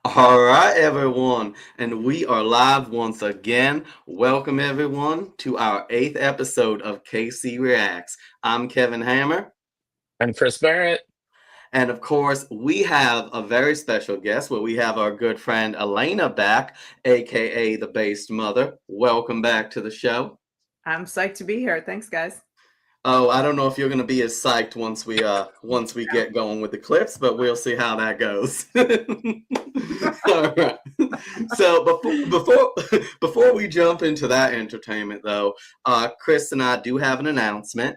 All right, everyone, and we are live once again. Welcome, everyone, to our 8th episode of KC Reacts. I'm Kevin Hammer, I'm Chris Barrett. and of course, we have a very special guest where we have our good friend Elena back, aka the Based Mother. Welcome back to the show. I'm psyched to be here. Thanks, guys. Oh, I don't know if you're going to be as psyched once we get going with the clips, but we'll see how that goes. All right. So before we jump into that entertainment, though, Chris and I do have an announcement.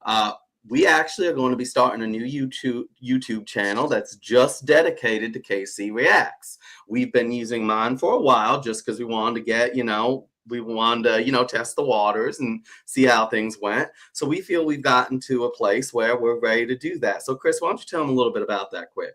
Uh, we actually are going to be starting a new YouTube channel that's just dedicated to KC Reacts. We've been using mine for a while just because we wanted to get, we wanted to, test the waters and see how things went. So we feel we've gotten to a place where we're ready to do that. So Chris, why don't you tell them a little bit about that quick?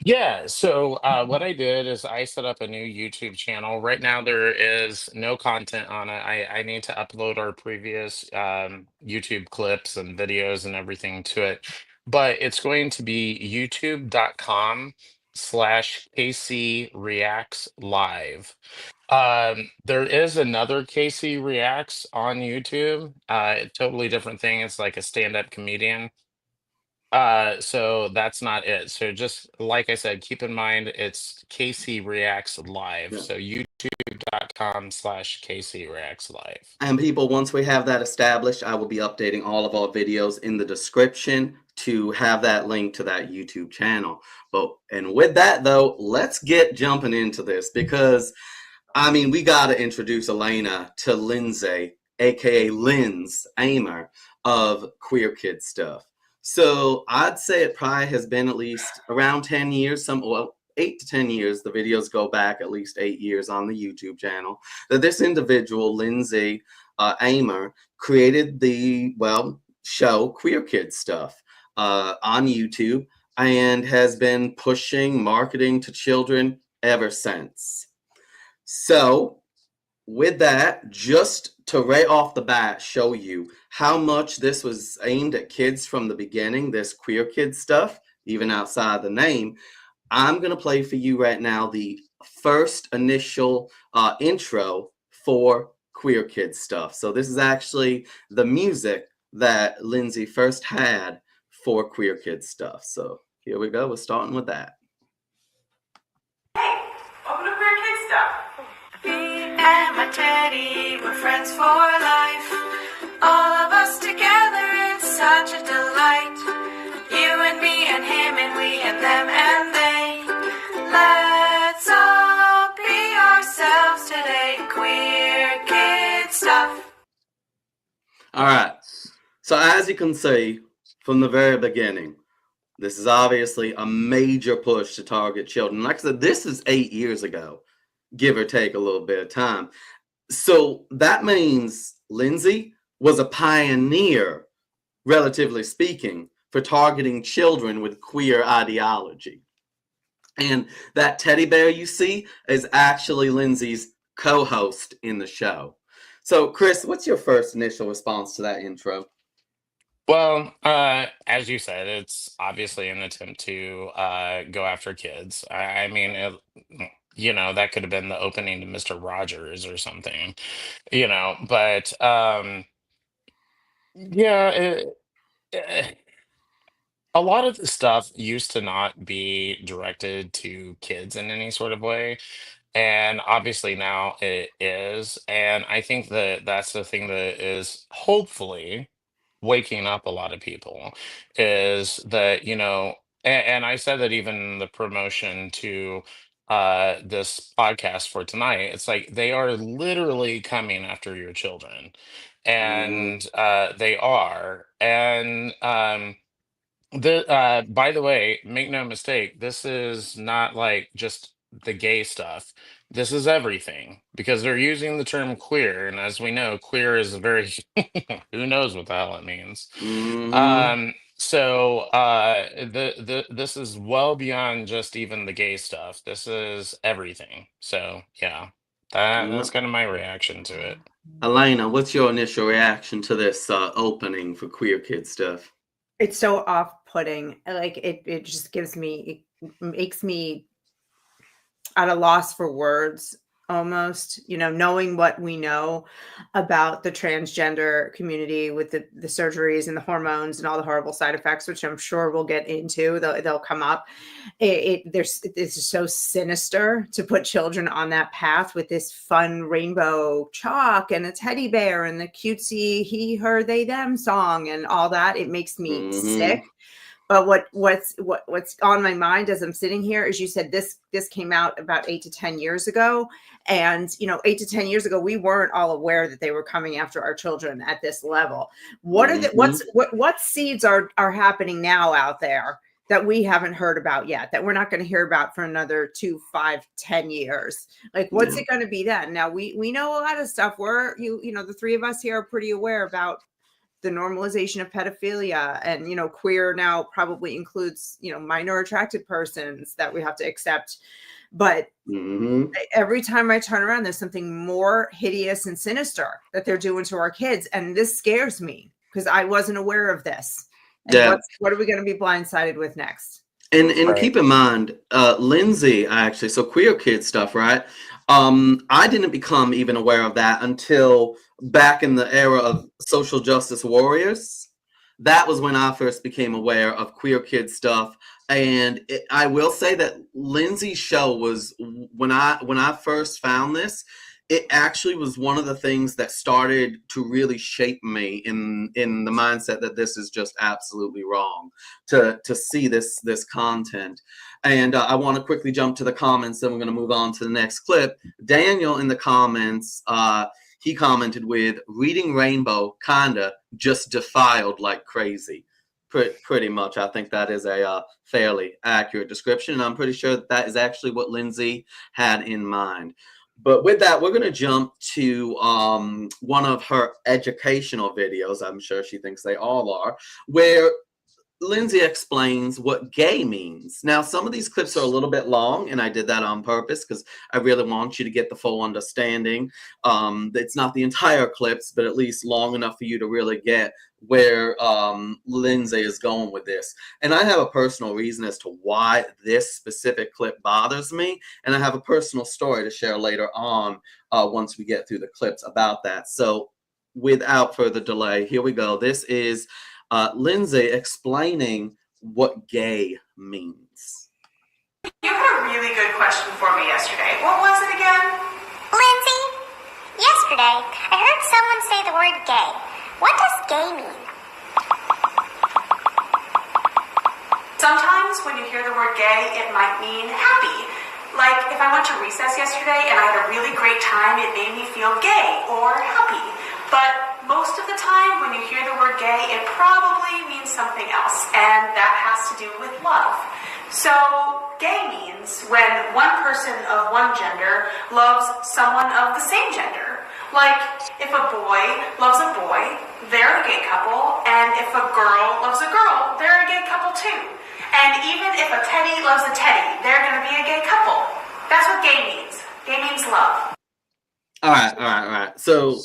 What I did is I set up a new YouTube channel. Right now, there is no content on it. I need to upload our previous YouTube clips and videos and everything to it. But it's going to be youtube.com/ KC Reacts Live. There is another KC Reacts on YouTube. Totally different thing. It's like a stand-up comedian. So that's not it. So just like I said, keep in mind it's KC Reacts Live. Yeah. So youtube.com/ KC Reacts Live. And people, once we have that established, I will be updating all of our videos in the description to have that link to that YouTube channel. And with that though, let's get jumping into this because we got to introduce Elena to Lindsay, aka Lindz, Amer of Queer Kid Stuff. So I'd say it probably has been at least around 10 years, 8 to 10 years. The videos go back at least 8 years on the YouTube channel. That this individual, Lindsay Amer, created the show Queer Kid Stuff on YouTube and has been pushing marketing to children ever since. So with that, just to right off the bat show you how much this was aimed at kids from the beginning, this Queer Kid Stuff, even outside the name, I'm going to play for you right now the first initial intro for Queer Kid Stuff. So this is actually the music that Lindsay first had for Queer Kid Stuff. So here we go. We're starting with that. Hey, welcome to Queer Kid Stuff. Me and my teddy, we're friends for life. All of us together, it's such a delight. You and me and him and we and them and they. Let's all be ourselves today. Queer Kid Stuff. All right. So as you can see from the very beginning, this is obviously a major push to target children. Like I said, this is 8 years ago, give or take a little bit of time. So that means Lindsay was a pioneer, relatively speaking, for targeting children with queer ideology. And that teddy bear you see is actually Lindsay's co-host in the show. So, Chris, what's your first initial response to that intro? Well, as you said, it's obviously an attempt to go after kids. That could have been the opening to Mr. Rogers or something, but yeah, a lot of the stuff used to not be directed to kids in any sort of way. And obviously now it is. And I think that that's the thing that is hopefully waking up a lot of people is that, and I said that even in the promotion to this podcast for tonight, it's like they are literally coming after your children. Mm-hmm. And they are. And by the way, make no mistake, this is not like just the gay stuff. This is everything because they're using the term queer, and as we know, queer is a very who knows what the hell it means. Mm-hmm. This is well beyond just even the gay stuff. This is everything. So yeah, that's kind of my reaction to it. Elena, what's your initial reaction to this opening for Queer Kid Stuff? It's so off-putting. Like it just gives me, it makes me at a loss for words, almost, you know, knowing what we know about the transgender community with the surgeries and the hormones and all the horrible side effects, which I'm sure we'll get into. They'll come up. This is so sinister to put children on that path with this fun rainbow chalk and a teddy bear and the cutesy he, her, they, them song and all that. It makes me sick. But what's on my mind as I'm sitting here is, you said this came out about 8 to 10 years ago. And, you know, 8 to 10 years ago, we weren't all aware that they were coming after our children at this level. What are what seeds are happening now out there that we haven't heard about yet, that we're not going to hear about for another 2, 5, 10 years? Like, what's it going to be then? Now, we know a lot of stuff. You know, the three of us here are pretty aware about the normalization of pedophilia, and, you know, queer now probably includes, you know, minor attracted persons that we have to accept. But every time I turn around, there's something more hideous and sinister that they're doing to our kids. And this scares me because I wasn't aware of this. And what are we going to be blindsided with next? And keep in mind, Lindsay, actually, so queer kid stuff, right? I didn't become even aware of that until back in the era of social justice warriors. That was when I first became aware of queer kid stuff. And I will say that Lindsay's show was, when I first found this, it actually was one of the things that started to really shape me in the mindset that this is just absolutely wrong to see this content. And I want to quickly jump to the comments, then we're going to move on to the next clip. Daniel in the comments, he commented with, "Reading Rainbow kinda just defiled like crazy." Pretty much. I think that is a fairly accurate description. And I'm pretty sure that is actually what Lindsay had in mind. But with that, we're going to jump to one of her educational videos. I'm sure she thinks they all are, where Lindsay explains what gay means. Now, some of these clips are a little bit long, and I did that on purpose because I really want you to get the full understanding. It's not the entire clips, but at least long enough for you to really get where Lindsay is going with this. And I have a personal reason as to why this specific clip bothers me, and I have a personal story to share later on once we get through the clips about that. So without further delay, here we go. This is Lindsay explaining what gay means. You had a really good question for me yesterday. What was it again? Lindsay, yesterday I heard someone say the word gay. What does gay mean? Sometimes when you hear the word gay, it might mean happy. Like if I went to recess yesterday and I had a really great time, it made me feel gay or happy. But most of the time when you hear the word gay, it probably means something else, and that has to do with love. So gay means when one person of one gender loves someone of the same gender. Like if a boy loves a boy, they're a gay couple, and if a girl loves a girl, they're a gay couple too. And even if a teddy loves a teddy, they're going to be a gay couple. That's what gay means. Gay means love. All right. So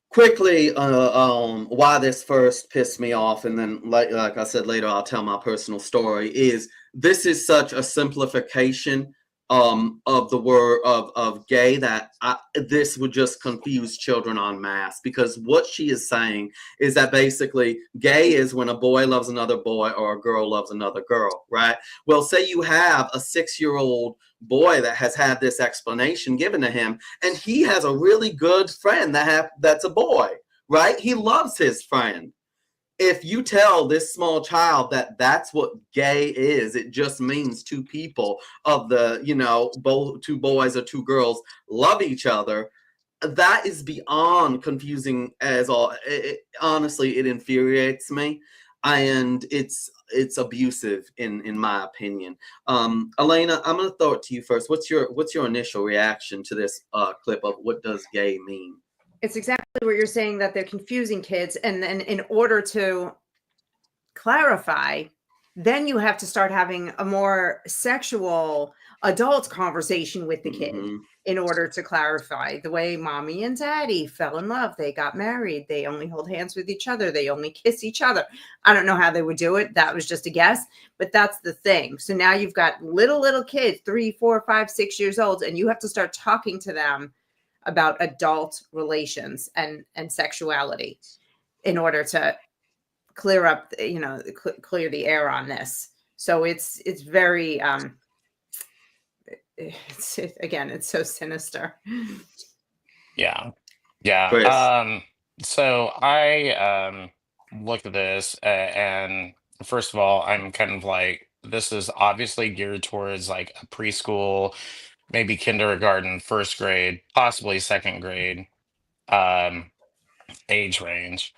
quickly, why this first pissed me off, and then like I said later, I'll tell my personal story, is this is such a simplification of the word of gay that this would just confuse children en masse, because what she is saying is that basically gay is when a boy loves another boy or a girl loves another girl, right? Well, say you have a 6-year-old boy that has had this explanation given to him, and he has a really good friend that's a boy, right? He loves his friend. If you tell this small child that that's what gay is, it just means two people of the, you know, both two boys or two girls love each other, that is beyond confusing as all. Honestly, it infuriates me, and it's abusive in my opinion. Elena, I'm gonna throw it to you first. What's your initial reaction to this clip of what does gay mean? It's exactly what you're saying, that they're confusing kids. And then in order to clarify, then you have to start having a more sexual adult conversation with the kid Mhm. in order to clarify the way mommy and daddy fell in love. They got married. They only hold hands with each other. They only kiss each other. I don't know how they would do it. That was just a guess, but that's the thing. So now you've got little kids, 3, 4, 5, 6 years old, and you have to start talking to them about adult relations and sexuality in order to clear up, clear the air on this. So it's very it's so sinister. Yeah. Yeah. Chris. So I looked at this and first of all, I'm kind of like, this is obviously geared towards like a preschool, maybe kindergarten, first grade, possibly second grade um age range.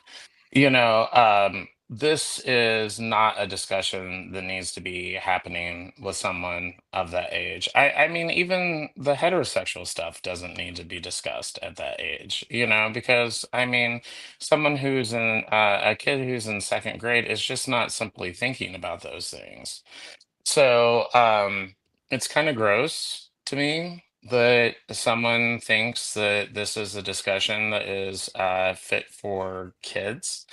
This is not a discussion that needs to be happening with someone of that age. I mean, even the heterosexual stuff doesn't need to be discussed at that age, because I mean, someone who's in a kid who's in second grade is just not simply thinking about those things. So, it's kind of gross to me that someone thinks that this is a discussion that is fit for kids.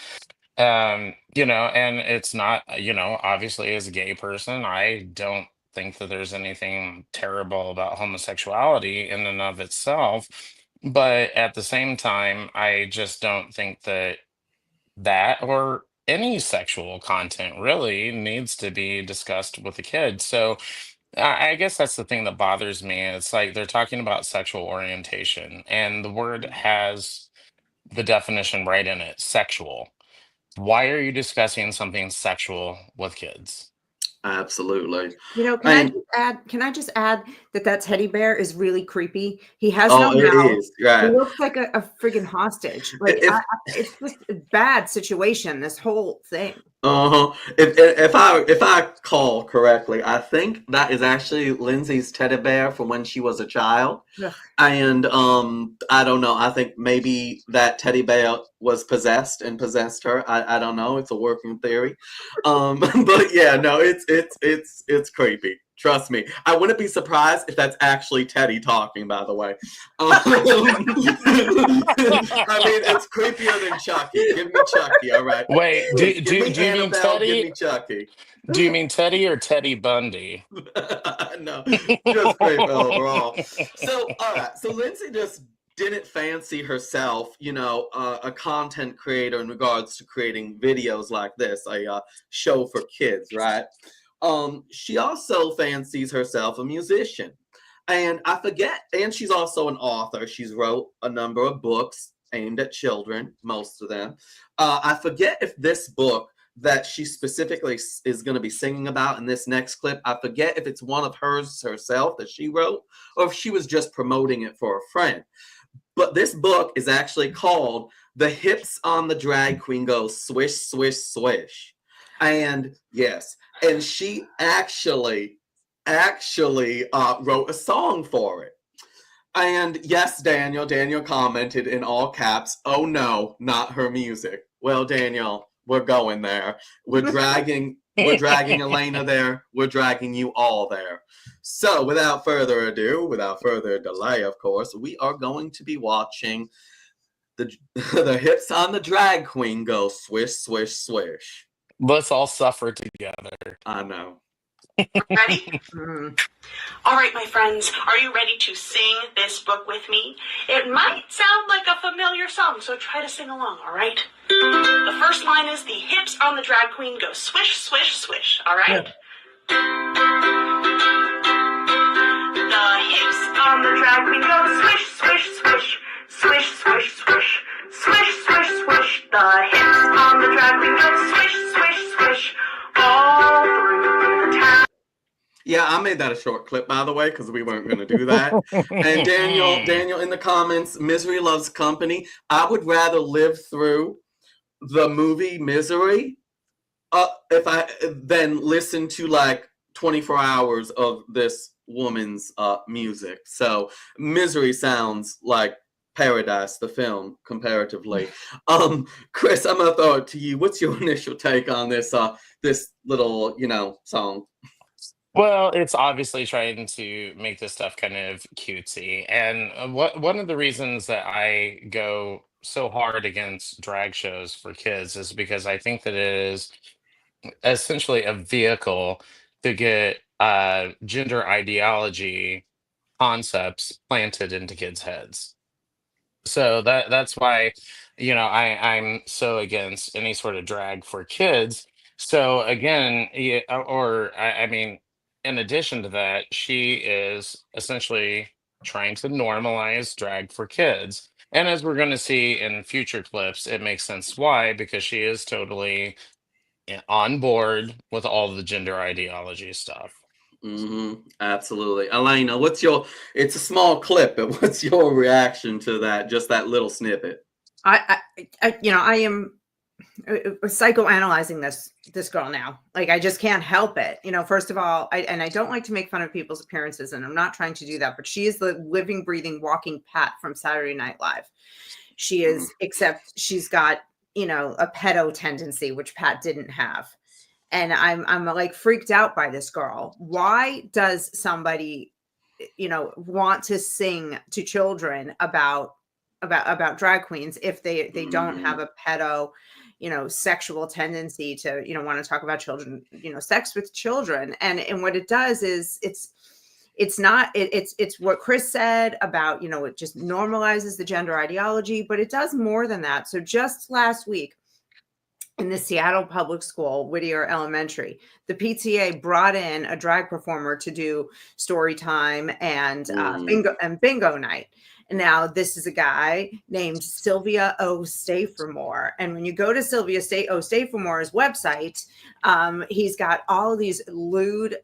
And it's not, obviously as a gay person, I don't think that there's anything terrible about homosexuality in and of itself. But at the same time, I just don't think that or any sexual content really needs to be discussed with the kids. So I guess that's the thing that bothers me. It's like they're talking about sexual orientation, and the word has the definition right in it, sexual. Why are you discussing something sexual with kids? Absolutely. Can And I just add that teddy bear is really creepy. He has no oh, it mouth. is He right. looks like a friggin' hostage. Like If it's just a bad situation, this whole thing. uh-huh. If I call correctly, I think that is actually Lindsay's teddy bear from when she was a child. Ugh. And I don't know. I think maybe that teddy bear was possessed and possessed her. I don't know. It's a working theory. But yeah, no, it's creepy. Trust me. I wouldn't be surprised if that's actually Teddy talking, by the way. I mean, it's creepier than Chucky. Give me Chucky, all right? Wait, Give do me do you mean Annabelle, give Teddy? me Chucky. Do you mean Teddy or Teddy Bundy? No, just creepy overall. So, all right. So Lindsay just didn't fancy herself, a content creator in regards to creating videos like this, a show for kids, right? She also fancies herself a musician. And I forget, and she's also an author. She's wrote a number of books aimed at children, most of them. I forget if this book that she specifically is going to be singing about in this next clip, I forget if it's one of hers herself that she wrote, or if she was just promoting it for a friend. But this book is actually called The Hips on the Drag Queen Go Swish, Swish, Swish. And yes, and she actually wrote a song for it. And yes, Daniel commented in all caps, "Oh no, not her music." Well, Daniel, we're going there. We're dragging Elena there. We're dragging you all there. So without further ado, without further delay, of course, we are going to be watching the hips on the drag queen go swish, swish, swish. Let's all suffer together. I know. Ready? All right, my friends, are you ready to sing this book with me? It might sound like a familiar song, so try to sing along, all right? The first line is the hips on the drag queen go swish, swish, swish, all right? The hips on the drag queen go swish, swish, swish, swish, swish, swish, swish, swish, swish. The hips on the drag queen go swish, swish, swish, all through the town. Yeah, I made that a short clip, by the way, because we weren't going to do that. And Daniel in the comments, Misery Loves Company. I would rather live through the movie Misery than listen to like 24 hours of this woman's music. So Misery sounds like Paradise, the film, comparatively. Chris, I'm gonna throw it to you. What's your initial take on this this little, song? Well, it's obviously trying to make this stuff kind of cutesy. And one of the reasons that I go so hard against drag shows for kids is because I think that it is essentially a vehicle to get gender ideology concepts planted into kids' heads. So that's why, I'm so against any sort of drag for kids. So again, I mean, in addition to that, she is essentially trying to normalize drag for kids. And as we're going to see in future clips, it makes sense why, because she is totally on board with all the gender ideology stuff. Absolutely. Elena, it's a small clip, but what's your reaction to that, just that little snippet? I am psychoanalyzing this girl now. Like, I just can't help it. First of all, I don't like to make fun of people's appearances, and I'm not trying to do that, but she is the living, breathing, walking Pat from Saturday Night Live. She is, except she's got, a pedo tendency, which Pat didn't have. And I'm like freaked out by this girl. Why does somebody, want to sing to children about drag queens if they don't have a pedo, sexual tendency to, want to talk about children, sex with children? And what it does is it's what Chris said about, it just normalizes the gender ideology, but it does more than that. So just last week, in the Seattle Public School, Whittier Elementary, the PTA brought in a drag performer to do story time and bingo night. And now this is a guy named Sylvia O. Stafermore. And when you go to Sylvia O. Stafermore's website, he's got all of these lewd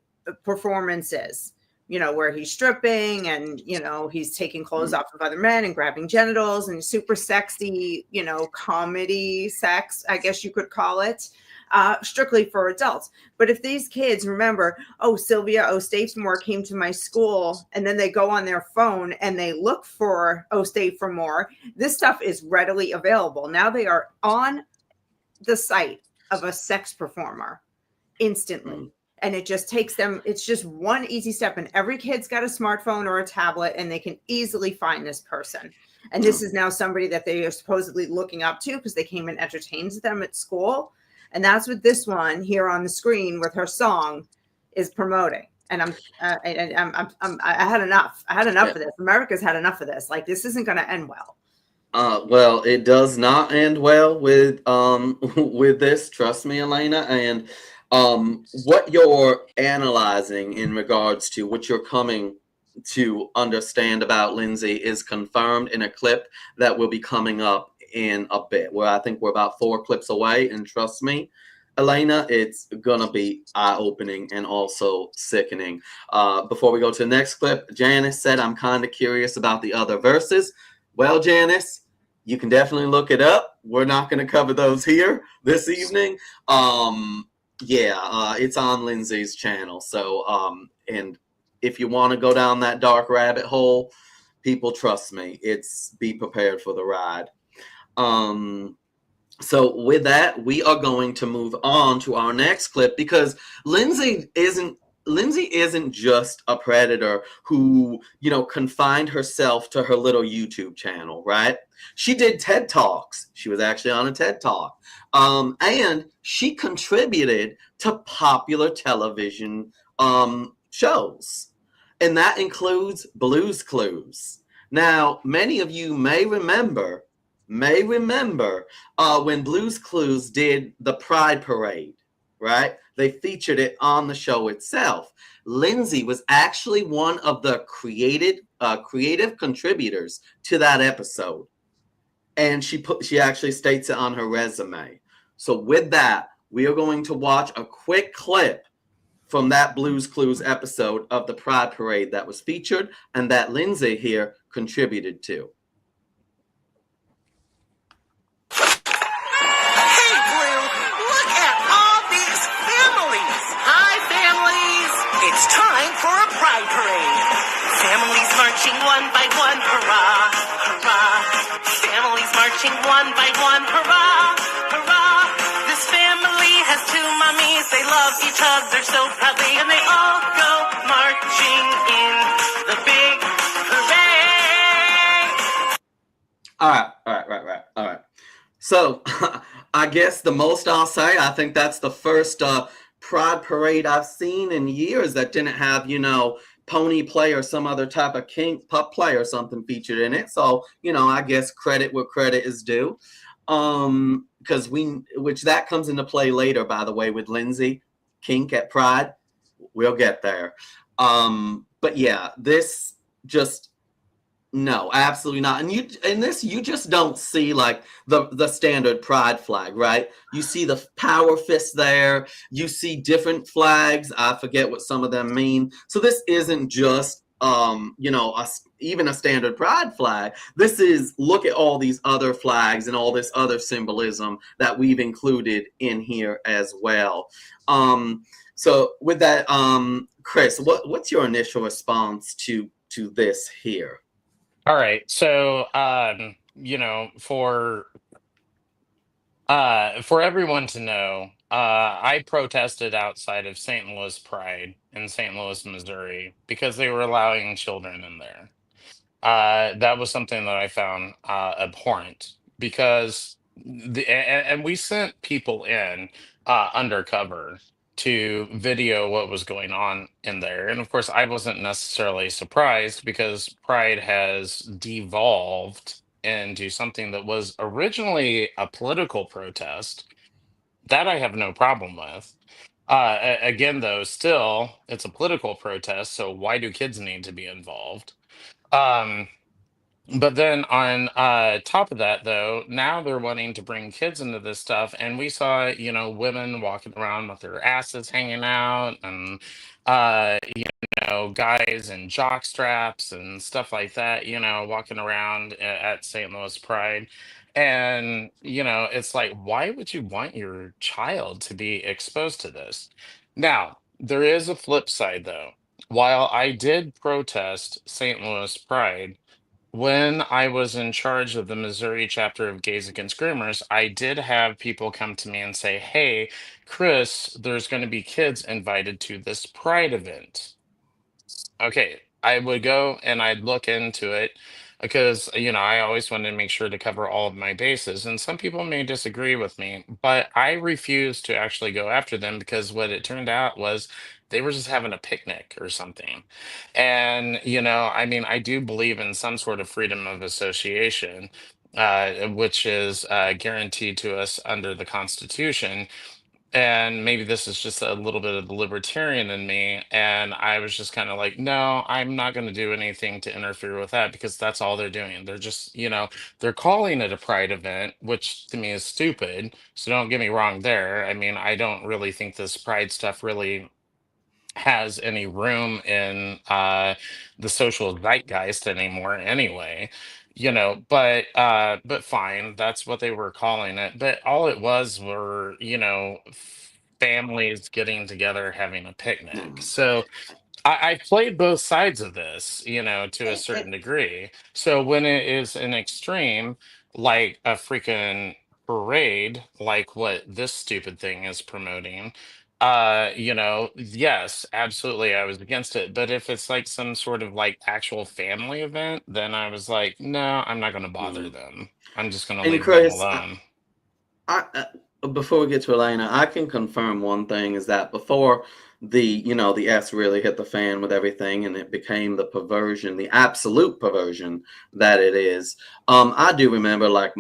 performances, where he's stripping and, he's taking clothes off of other men and grabbing genitals, and super sexy, comedy sex, I guess you could call it, strictly for adults. But if these kids remember, Sylvia O. Stafermore came to my school, and then they go on their phone and they look for O. Stafermore, this stuff is readily available. Now they are on the site of a sex performer instantly. And it just takes them, it's just one easy step. And every kid's got a smartphone or a tablet, and they can easily find this person. And this is now somebody that they are supposedly looking up to because they came and entertained them at school. And that's what this one here on the screen with her song is promoting. And I had enough. I had enough of this. America's had enough of this. Like, this isn't going to end well. Well, it does not end well with this. Trust me, Elena. And what you're analyzing in regards to what you're coming to understand about Lindsay is confirmed in a clip that will be coming up in a bit, where I think we're about 4 clips away. And trust me, Elena, it's gonna be eye-opening and also sickening. Before we go to the next clip, Janice said, I'm kind of curious about the other verses. Well, Janice, you can definitely look it up. We're not going to cover those here this evening. It's on Lindsay's channel. So, and if you want to go down that dark rabbit hole, people, trust me, be prepared for the ride. So with that, we are going to move on to our next clip, because Lindsay isn't just a predator who, confined herself to her little YouTube channel, right? She did TED Talks. She was actually on a TED Talk. And she contributed to popular television shows. And that includes Blue's Clues. Now, many of you may remember when Blue's Clues did the Pride Parade, right? They featured it on the show itself. Lindsay was actually one of the creative contributors to that episode. And she actually states it on her resume. So with that, we are going to watch a quick clip from that Blue's Clues episode of the Pride Parade that was featured and that Lindsay here contributed to. Hey, Blue, look at all these families. Hi, families. It's time for a Pride Parade. Families marching one by one, hurrah, hurrah. Families marching one by one, hurrah, hurrah. This family has two mummies. They love each other so proudly, and they all go marching in the big hooray. All right. So I guess the most I'll say, I think that's the first Pride Parade I've seen in years that didn't have, you know, pony play or some other type of kink pup play or something featured in it. So, you know, I guess credit where credit is due. Because which that comes into play later, by the way, with Lindsay, Kink at Pride. We'll get there. But yeah, this just, no, absolutely not. And you just don't see like the standard Pride flag, right? You see the power fist there. You see different flags. I forget what some of them mean. So this isn't just you know, even a standard Pride flag. This is, look at all these other flags and all this other symbolism that we've included in here as well. So with that, Chris, what's your initial response to this here? All right. So, you know, for everyone to know, I protested outside of St. Louis Pride in St. Louis, Missouri, because they were allowing children in there. That was something that I found abhorrent, because and we sent people in undercover to video what was going on in there. And of course, I wasn't necessarily surprised, because Pride has devolved into something that was originally a political protest. That I have no problem with. Again, though, still, it's a political protest, so why do kids need to be involved? Um, but then on top of that, though, now they're wanting to bring kids into this stuff, and we saw, you know, women walking around with their asses hanging out, and you know, guys in jock straps and stuff like that, you know, walking around at St. Louis Pride. And, you know, it's like, why would you want your child to be exposed to this? Now, there is a flip side, though. While I did protest St. Louis Pride, when I was in charge of the Missouri chapter of Gays Against Groomers, I did have people come to me and say, "Hey, Chris, there's going to be kids invited to this Pride event." Okay, I would go and I'd look into it, because, you know, I always wanted to make sure to cover all of my bases. And some people may disagree with me, but I refused to actually go after them, because what it turned out was they were just having a picnic or something. And, you know, I mean, I do believe in some sort of freedom of association, which is guaranteed to us under the Constitution. And maybe this is just a little bit of the libertarian in me. And I was just kind of like, no, I'm not going to do anything to interfere with that, because that's all they're doing. They're just, you know, they're calling it a pride event, which to me is stupid. So don't get me wrong there. I mean, I don't really think this pride stuff really has any room in the social zeitgeist anymore anyway, you know. But fine, that's what they were calling it. But all it was were, you know, families getting together having a picnic. So I've played both sides of this, you know, to a certain degree. So when it is an extreme, like a freaking parade, like what this stupid thing is promoting, you know, yes, absolutely, I was against it. But if it's like some sort of like actual family event, then I was like, no, I'm not going to bother them. I'm just going to And leave them Chris, alone. before we get to Elena, I can confirm one thing, is that before the S really hit the fan with everything and it became the perversion, the absolute perversion that it is, I do remember like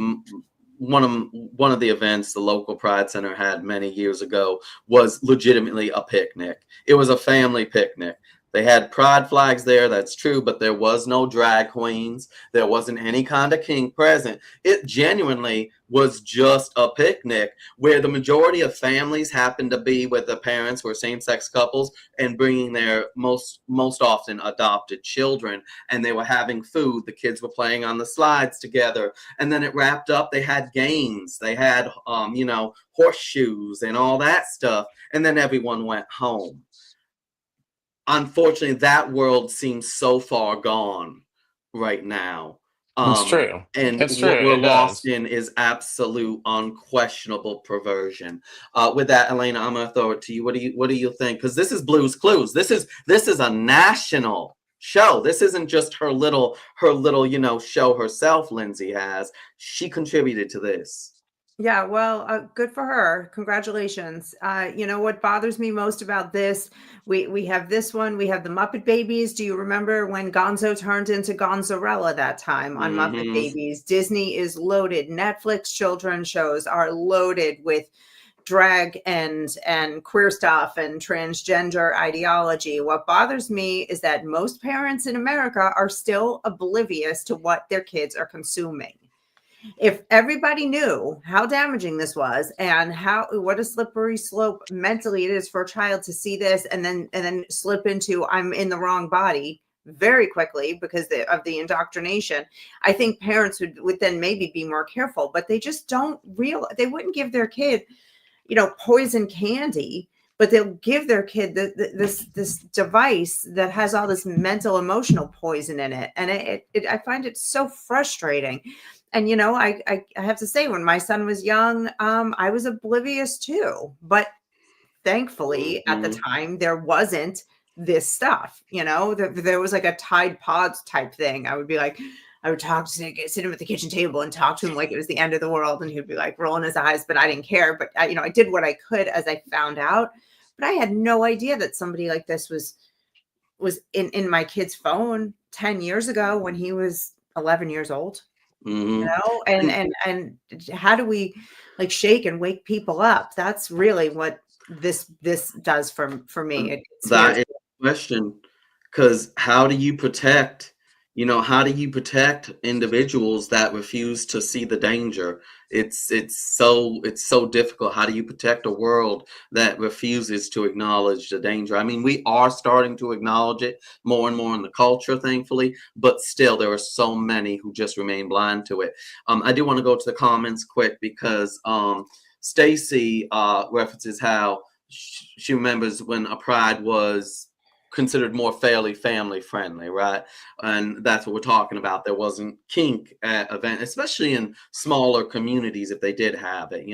one of the events the local Pride Center had many years ago was legitimately a picnic. It was a family picnic. They had pride flags there, that's true, but there was no drag queens. There wasn't any kind of kink present. It genuinely was just a picnic where the majority of families happened to be with the parents were same-sex couples and bringing their most often adopted children. And they were having food. The kids were playing on the slides together. And then it wrapped up. They had games. They had, you know, horseshoes and all that stuff. And then everyone went home. Unfortunately, that world seems so far gone right now. It's true. And It's true. what we're It lost does. in is absolute unquestionable perversion. With that, Elena, I'm gonna throw it to you. What do you think? Because this is Blue's Clues. This is a national show. This isn't just her little show herself. Lindsay has. She contributed to this. Yeah, well, good for her. Congratulations. What bothers me most about this, we have this one, we have the Muppet Babies. Do you remember when Gonzo turned into Gonzarella that time on Muppet Babies? Disney is loaded. Netflix children shows are loaded with drag and queer stuff and transgender ideology. What bothers me is that most parents in America are still oblivious to what their kids are consuming. If everybody knew how damaging this was and what a slippery slope mentally it is for a child to see this and then slip into I'm in the wrong body very quickly because of the indoctrination, I think parents would then maybe be more careful, but they just don't they wouldn't give their kid, poison candy, but they'll give their kid this device that has all this mental emotional poison in it. And I find it so frustrating. And, I have to say, when my son was young, I was oblivious too. But thankfully, at the time, there wasn't this stuff. There was like a Tide Pods type thing. I would sit him at the kitchen table and talk to him like it was the end of the world. And he'd be like rolling his eyes, but I didn't care. But, I did what I could as I found out. But I had no idea that somebody like this was in my kid's phone 10 years ago when he was 11 years old. And how do we shake and wake people up? That's really what this does for me. That is the question, because how do you protect individuals that refuse to see the danger? It's so difficult. How do you protect a world that refuses to acknowledge the danger? I mean, we are starting to acknowledge it more and more in the culture, thankfully, but still there are so many who just remain blind to it. I do want to go to the comments quick because Stacy references how she remembers when a Pride was considered more fairly family friendly, right? And that's what we're talking about. There wasn't kink at event, especially in smaller communities if they did have it,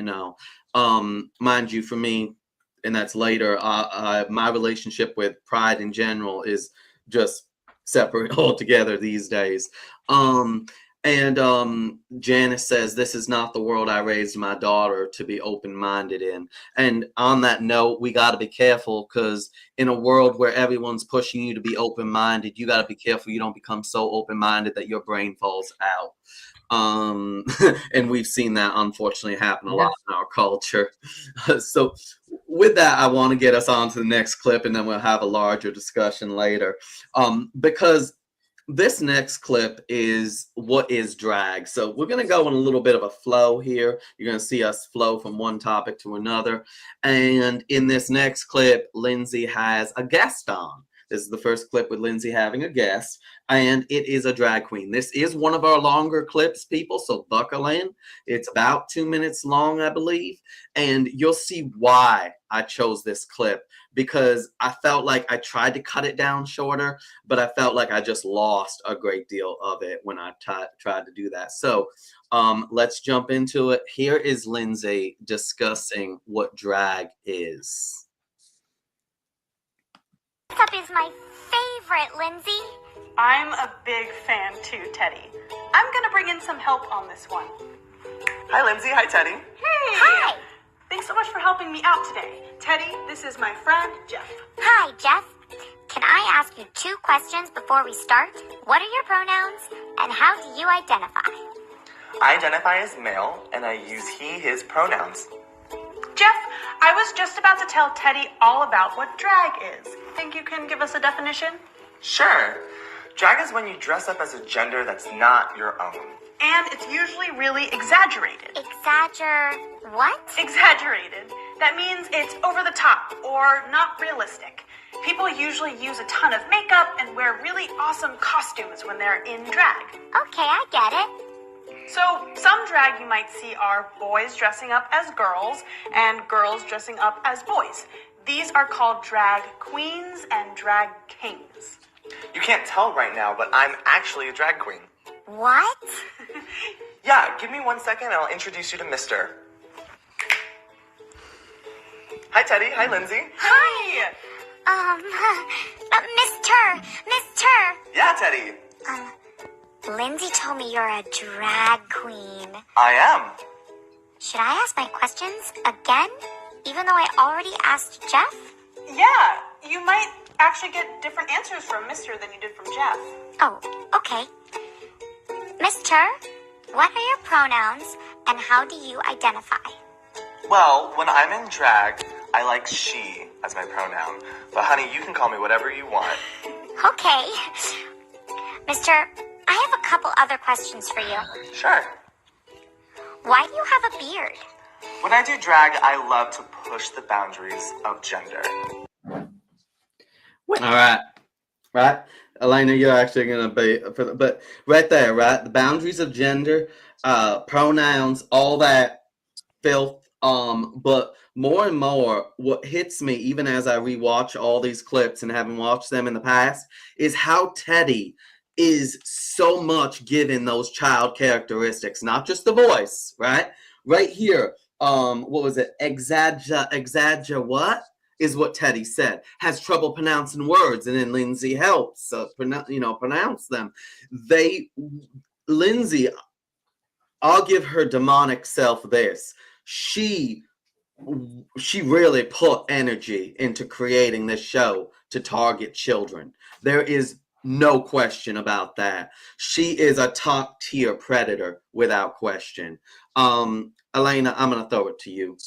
mind you, for me, and that's later, my relationship with Pride in general is just separate altogether these days. Janice says, this is not the world I raised my daughter to be open-minded in. And on that note, we got to be careful, because in a world where everyone's pushing you to be open-minded, you got to be careful you don't become so open-minded that your brain falls out. And we've seen that unfortunately happen a lot in our culture. So with that, I want to get us on to the next clip, and then we'll have a larger discussion later. Because this next clip is what is drag. So we're going to go in a little bit of a flow here. You're going to see us flow from one topic to another. And in this next clip, Lindsay has a guest on. This is the first clip with Lindsay having a guest, and it is a drag queen. This is one of our longer clips, people, so buckle in. It's about 2 minutes long, I believe, and you'll see why I chose this clip, because I felt like I tried to cut it down shorter, but I felt like I just lost a great deal of it when I tried to do that. So let's jump into it. Here is Lindsay discussing what drag is. Makeup is my favorite, Lindsay. I'm a big fan too, Teddy. I'm gonna bring in some help on this one. Hi, Lindsay. Hi, Teddy. Hey! Hi. Thanks so much for helping me out today. Teddy, this is my friend, Jeff. Hi, Jeff. Can I ask you 2 questions before we start? What are your pronouns, and how do you identify? I identify as male, and I use he, his pronouns. Jeff, I was just about to tell Teddy all about what drag is. Think you can give us a definition? Sure. Drag is when you dress up as a gender that's not your own. And it's usually really exaggerated. What? Exaggerated. That means it's over the top or not realistic. People usually use a ton of makeup and wear really awesome costumes when they're in drag. Okay, I get it. So some drag you might see are boys dressing up as girls and girls dressing up as boys. These are called drag queens and drag kings. You can't tell right now, but I'm actually a drag queen. What? Yeah, give me 1 second and I'll introduce you to Mr. Hi, Teddy. Hi, Lindsay. Hi! Mister. Yeah, Teddy. Lindsay told me you're a drag queen. I am. Should I ask my questions again? Even though I already asked Jeff? Yeah, you might actually get different answers from Mr. than you did from Jeff. Oh, okay. Mister, what are your pronouns and how do you identify? Well, when I'm in drag, I like she as my pronoun. But honey, you can call me whatever you want. Okay. Mister, I have a couple other questions for you. Sure. Why do you have a beard? When I do drag, I love to push the boundaries of gender. All right. Right? Elena, you're actually going to be, but right there, right? The boundaries of gender, pronouns, all that filth. But more and more, what hits me, even as I rewatch all these clips and having watched them in the past, is how Teddy is so much given those child characteristics, not just the voice, right? Right here, what was it? Exagger what? Is what Teddy said. Has trouble pronouncing words, and then Lindsay helps, pronounce them. Lindsay, I'll give her demonic self this. She really put energy into creating this show to target children. There is no question about that. She is a top tier predator without question. Elena, I'm gonna throw it to you.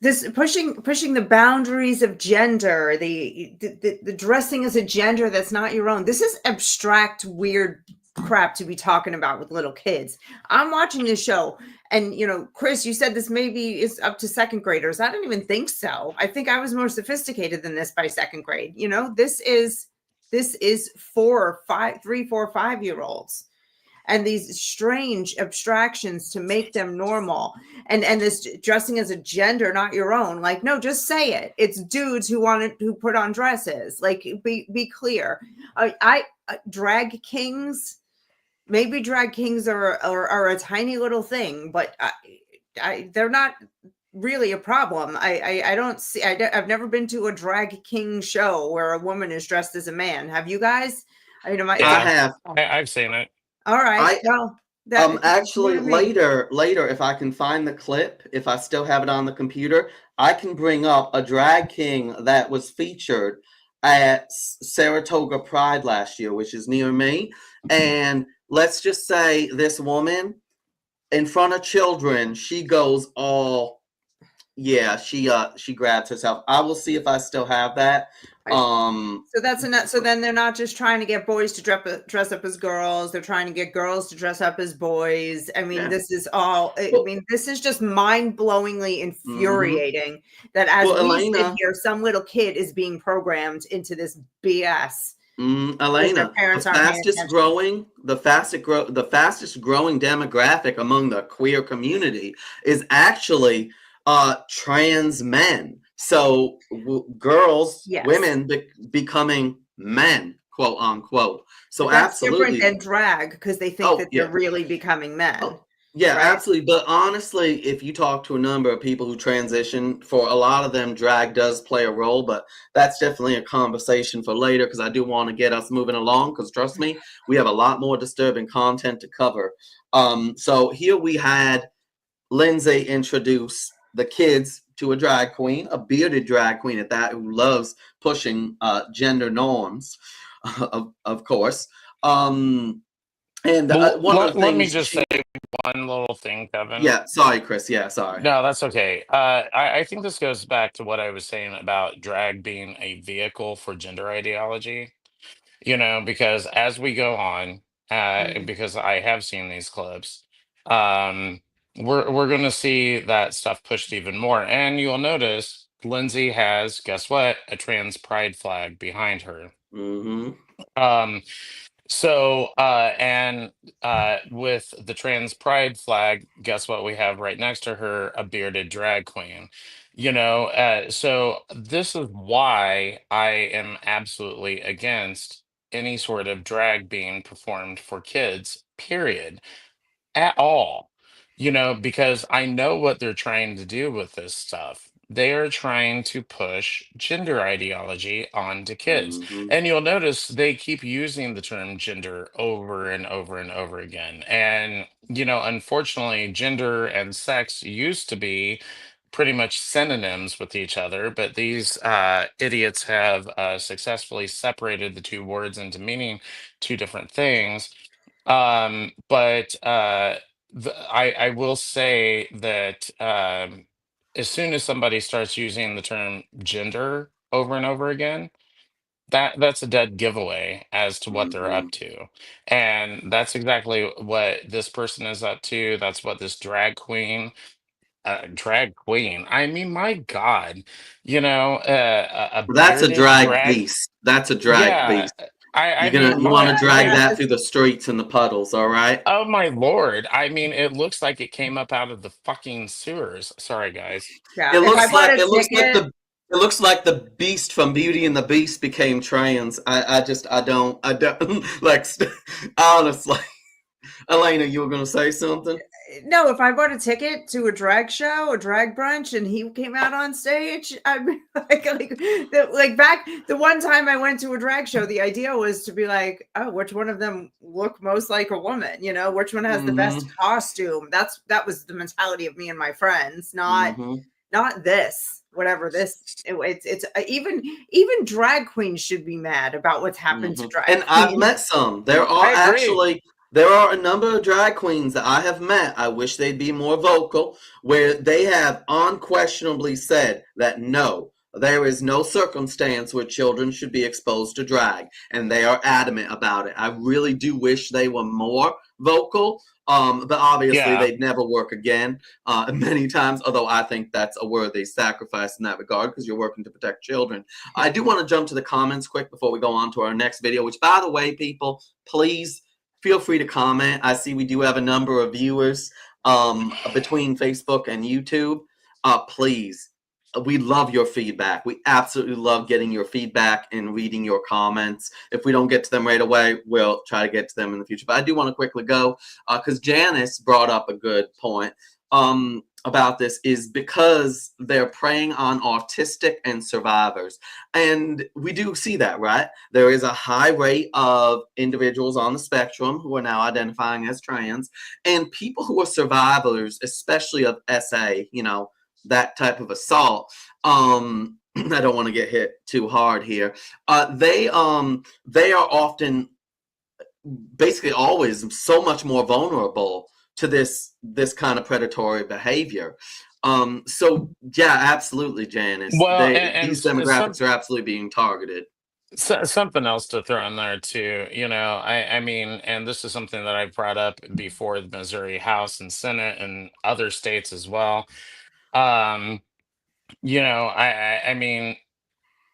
This pushing the boundaries of gender, the dressing as a gender that's not your own. This is abstract, weird crap to be talking about with little kids. I'm watching this show, and Chris, you said this maybe is up to second graders. I don't even think so. I think I was more sophisticated than this by second grade. This is 3, 4, 5-year-olds. And these strange abstractions to make them normal, and this dressing as a gender not your own. Like, no, just say it. It's dudes who put on dresses. Like, be clear. Drag kings. Maybe drag kings are a tiny little thing, but they're not really a problem. I don't see. I've never been to a drag king show where a woman is dressed as a man. Have you guys? I have. I've seen it. All right. Actually, later, if I can find the clip, if I still have it on the computer, I can bring up a drag king that was featured at Saratoga Pride last year, which is near me. And let's just say this woman, in front of children, she goes all, she grabs herself. I will see if I still have that. So that's enough. So then they're not just trying to get boys to dress up as girls. They're trying to get girls to dress up as boys. I mean, this is all. This is just mind-blowingly infuriating. That as we sit here, some little kid is being programmed into this BS. Elena, the fastest growing demographic among the queer community is actually trans men. So girls, women becoming men, quote unquote. So but that's absolutely different than drag, because they think that they're really becoming men. Yeah, right? Absolutely. But honestly, if you talk to a number of people who transition, for a lot of them, drag does play a role. But that's definitely a conversation for later, because I do want to get us moving along, because trust me, we have a lot more disturbing content to cover. So here we had Lindsay introduce the kids to a drag queen, a bearded drag queen at that, who loves pushing gender norms, of course. And let me just say one little thing, Kevin. Yeah, sorry, Chris. Yeah, sorry. No, that's okay. I think this goes back to what I was saying about drag being a vehicle for gender ideology. Because as we go on, because I have seen these clips, we're going to see that stuff pushed even more. And you'll notice Lindsay has, guess what, a trans pride flag behind her. With the trans pride flag, guess what we have right next to her? A bearded drag queen. So this is why I am absolutely against any sort of drag being performed for kids period, at all. Because I know what they're trying to do with this stuff. They are trying to push gender ideology onto kids. Hmm. And you'll notice they keep using the term gender over and over and over again. And, unfortunately, gender and sex used to be pretty much synonyms with each other, but these idiots have successfully separated the two words into meaning two different things. But I will say that as soon as somebody starts using the term gender over and over again, that's a dead giveaway as to what they're Hmm. up to. And that's exactly what this person is up to. That's what this drag queen. I mean, my God, a That's a bearded drag drag. beast. That's a drag Yeah, beast. I Yeah, mean, You want to drag yeah, that through the streets and the puddles, all right? oh my Lord. I mean, it looks like it came up out of the fucking sewers. Sorry, guys. yeah. It If I looks bought like a ticket, it looks like the beast from Beauty and the Beast became trans. I don't like honestly. Elena, you were gonna say something? no, if I bought a ticket to a drag show, a drag brunch, and he came out on stage, I'd be like back the one time I went to a drag show, the idea was to be like, oh, which one of them look most like a woman? Which one has the best Mm-hmm. costume? That was the mentality of me and my friends, not Mm-hmm. this. Whatever this, it's even drag queens should be mad about what's happened to Mm-hmm. drag And I've queens. met some. I agree. There are a number of drag queens that I have met. I wish they'd be more vocal, where they have unquestionably said that no, there is no circumstance where children should be exposed to drag, and they are adamant about it. I really do wish they were more vocal, but obviously Yeah. they'd never work again many times, although I think that's a worthy sacrifice in that regard because you're working to protect children. I do want to jump to the comments quick before we go on to our next video, which, by the way, people, please feel free to comment. I see we do have a number of viewers between Facebook and YouTube. Please, we love your feedback. We absolutely love getting your feedback and reading your comments. If we don't get to them right away, we'll try to get to them in the future. But I do want to quickly go because Janice brought up a good point about this, is because they're preying on autistic and survivors. And we do see that, right? There is a high rate of individuals on the spectrum who are now identifying as trans, and people who are survivors, especially of SA, that type of assault. I don't want to get hit too hard here. They are often, basically always, so much more vulnerable to this kind of predatory behavior. So yeah, absolutely, Janice. Well, These demographics are absolutely being targeted. something else to throw in there too. I mean, and this is something that I brought up before the Missouri House and Senate and other states as well. Um, I mean,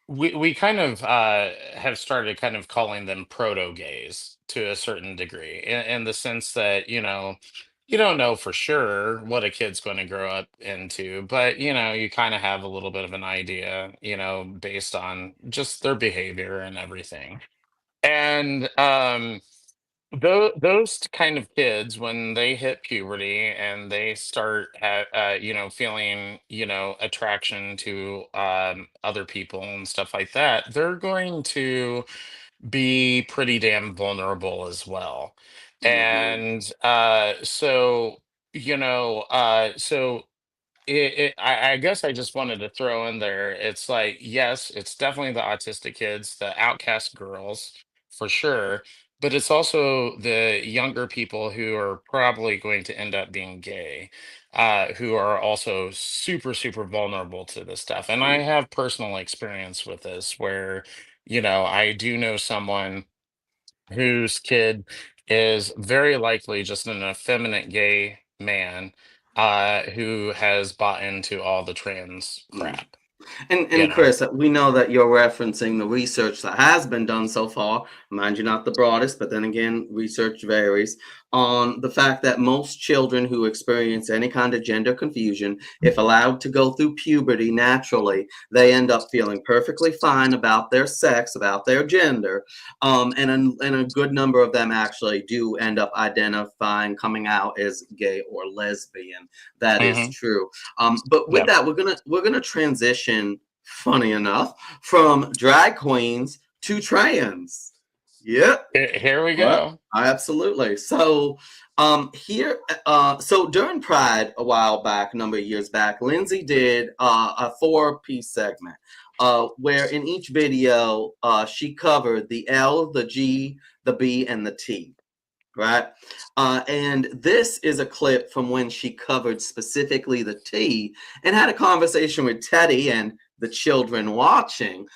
we kind of have started kind of calling them proto gays to a certain degree, in the sense that you don't know for sure what a kid's going to grow up into, but you kind of have a little bit of an idea, based on just their behavior and everything. And those kind of kids, when they hit puberty and they start feeling attraction to other people and stuff like that, they're going to be pretty damn vulnerable as well. Mm-hmm. And so I guess I just wanted to throw in there. It's like, yes, it's definitely the autistic kids, the outcast girls, for sure. But it's also the younger people who are probably going to end up being gay, who are also super, super vulnerable to this stuff. And I have personal experience with this where, I do know someone whose kid is very likely just an effeminate gay man who has bought into all the trans Mm. crap, And you and know. Chris, we know that you're referencing the research that has been done so far. Mind you, not the broadest, but then again, research varies. on the fact that most children who experience any kind of gender confusion, if allowed to go through puberty naturally, they end up feeling perfectly fine about their sex, about their gender. And a good number of them actually do end up identifying, coming out as gay or lesbian. That is true. But with that, we're gonna transition, funny enough, from drag queens to trans. Yep. Here we go. Absolutely. So so during Pride a while back, a number of years back, Lindsay did a 4-piece segment where in each video she covered the L, the G, the B, and the T. Right. And this is a clip from when she covered specifically the T and had a conversation with Teddy and the children watching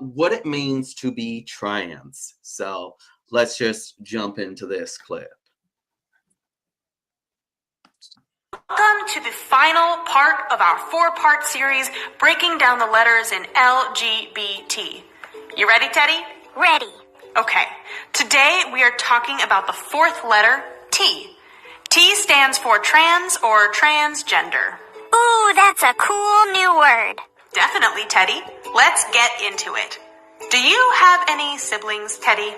what it means to be trans. So let's just jump into this clip. Welcome to the final part of our 4-part series breaking down the letters in LGBT. You ready, Teddy? Ready. Okay, today we are talking about the 4th letter, T. T stands for trans or transgender. Ooh, that's a cool new word. Definitely, Teddy. Let's get into it. Do you have any siblings, Teddy?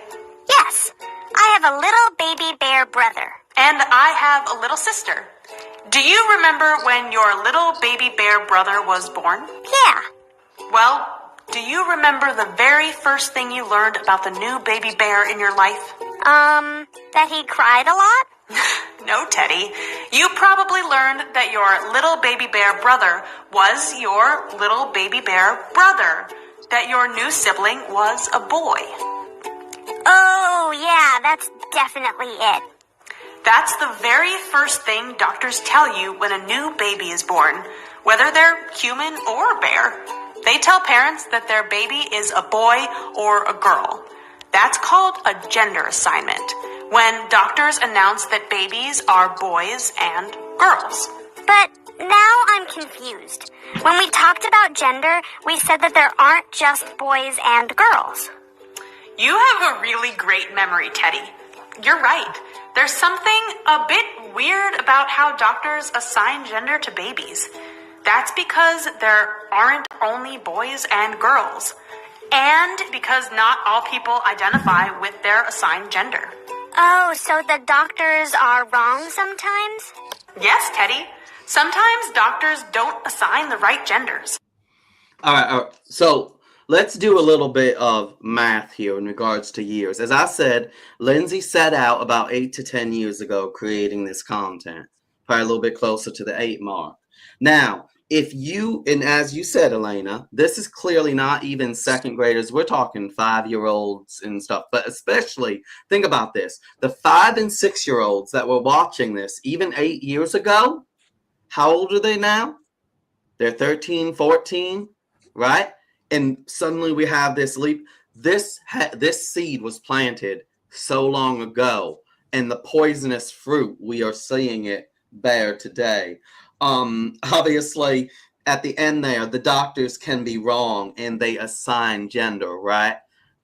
Yes, I have a little baby bear brother. And I have a little sister. Do you remember when your little baby bear brother was born? Yeah. Well, do you remember the very first thing you learned about the new baby bear in your life? That he cried a lot? No, Teddy. You probably learned that your little baby bear brother was your little baby bear brother. That your new sibling was a boy. Oh, yeah, that's definitely it. That's the very first thing doctors tell you when a new baby is born, whether they're human or bear. They tell parents that their baby is a boy or a girl. That's called a gender assignment, when doctors announce that babies are boys and girls. But now I'm confused. When we talked about gender, we said that there aren't just boys and girls. You have a really great memory, Teddy. You're right. There's something a bit weird about how doctors assign gender to babies. That's because there aren't only boys and girls, and because not all people identify with their assigned gender. Oh, so the doctors are wrong sometimes? Yes, Teddy. Sometimes doctors don't assign the right genders. All right. So let's do a little bit of math here in regards to years. As I said, Lindsay set out about 8 to 10 years ago creating this content, probably a little bit closer to the 8 mark. Now, and as you said, Elena, this is clearly not even second graders. We're talking 5-year-olds and stuff. But especially, think about this. The 5 and 6-year-olds that were watching this, even 8 years ago, how old are they now? They're 13, 14, right? And suddenly we have this leap. This seed was planted so long ago. And the poisonous fruit, we are seeing it bear today. Obviously, at the end there, the doctors can be wrong and they assign gender, right?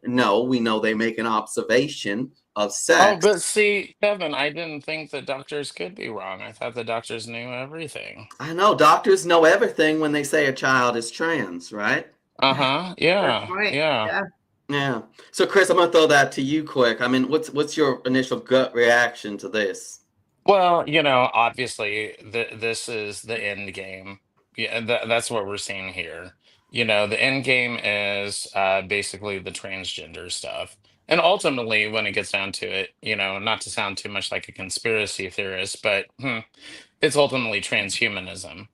No, we know they make an observation of sex. Oh, but see, Kevin, I didn't think that doctors could be wrong. I thought the doctors knew everything. I know doctors know everything when they say a child is trans, right? Yeah. Right. Yeah. Yeah. So, Chris, I'm gonna throw that to you quick. I mean, what's your initial gut reaction to this? Well, obviously, this is the end game. Yeah, that's what we're seeing here. The end game is basically the transgender stuff. And ultimately, when it gets down to it, not to sound too much like a conspiracy theorist, but it's ultimately transhumanism.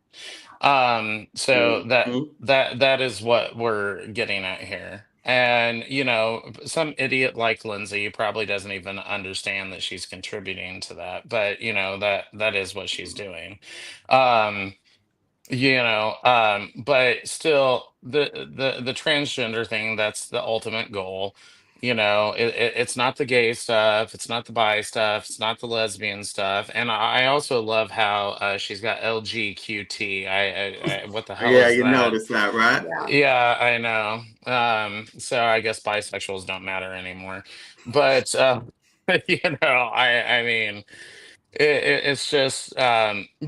So Mhm. that is what we're getting at here. And some idiot like Lindsay probably doesn't even understand that she's contributing to that, but that is what she's doing. Um, but still the transgender thing, that's the ultimate goal. It's not the gay stuff, it's not the bi stuff, it's not the lesbian stuff. And I also love how she's got LGQT. What the hell Yeah, is you that? noticed that, right? Yeah. Yeah, I know. So I guess bisexuals don't matter anymore. But I mean, it's just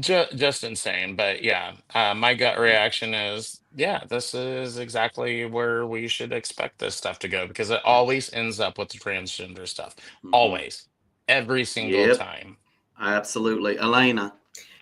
just insane. But yeah, my gut reaction is, yeah, this is exactly where we should expect this stuff to go because it always ends up with the transgender stuff. Hmm. Always, every single Yep, time. absolutely. Elena.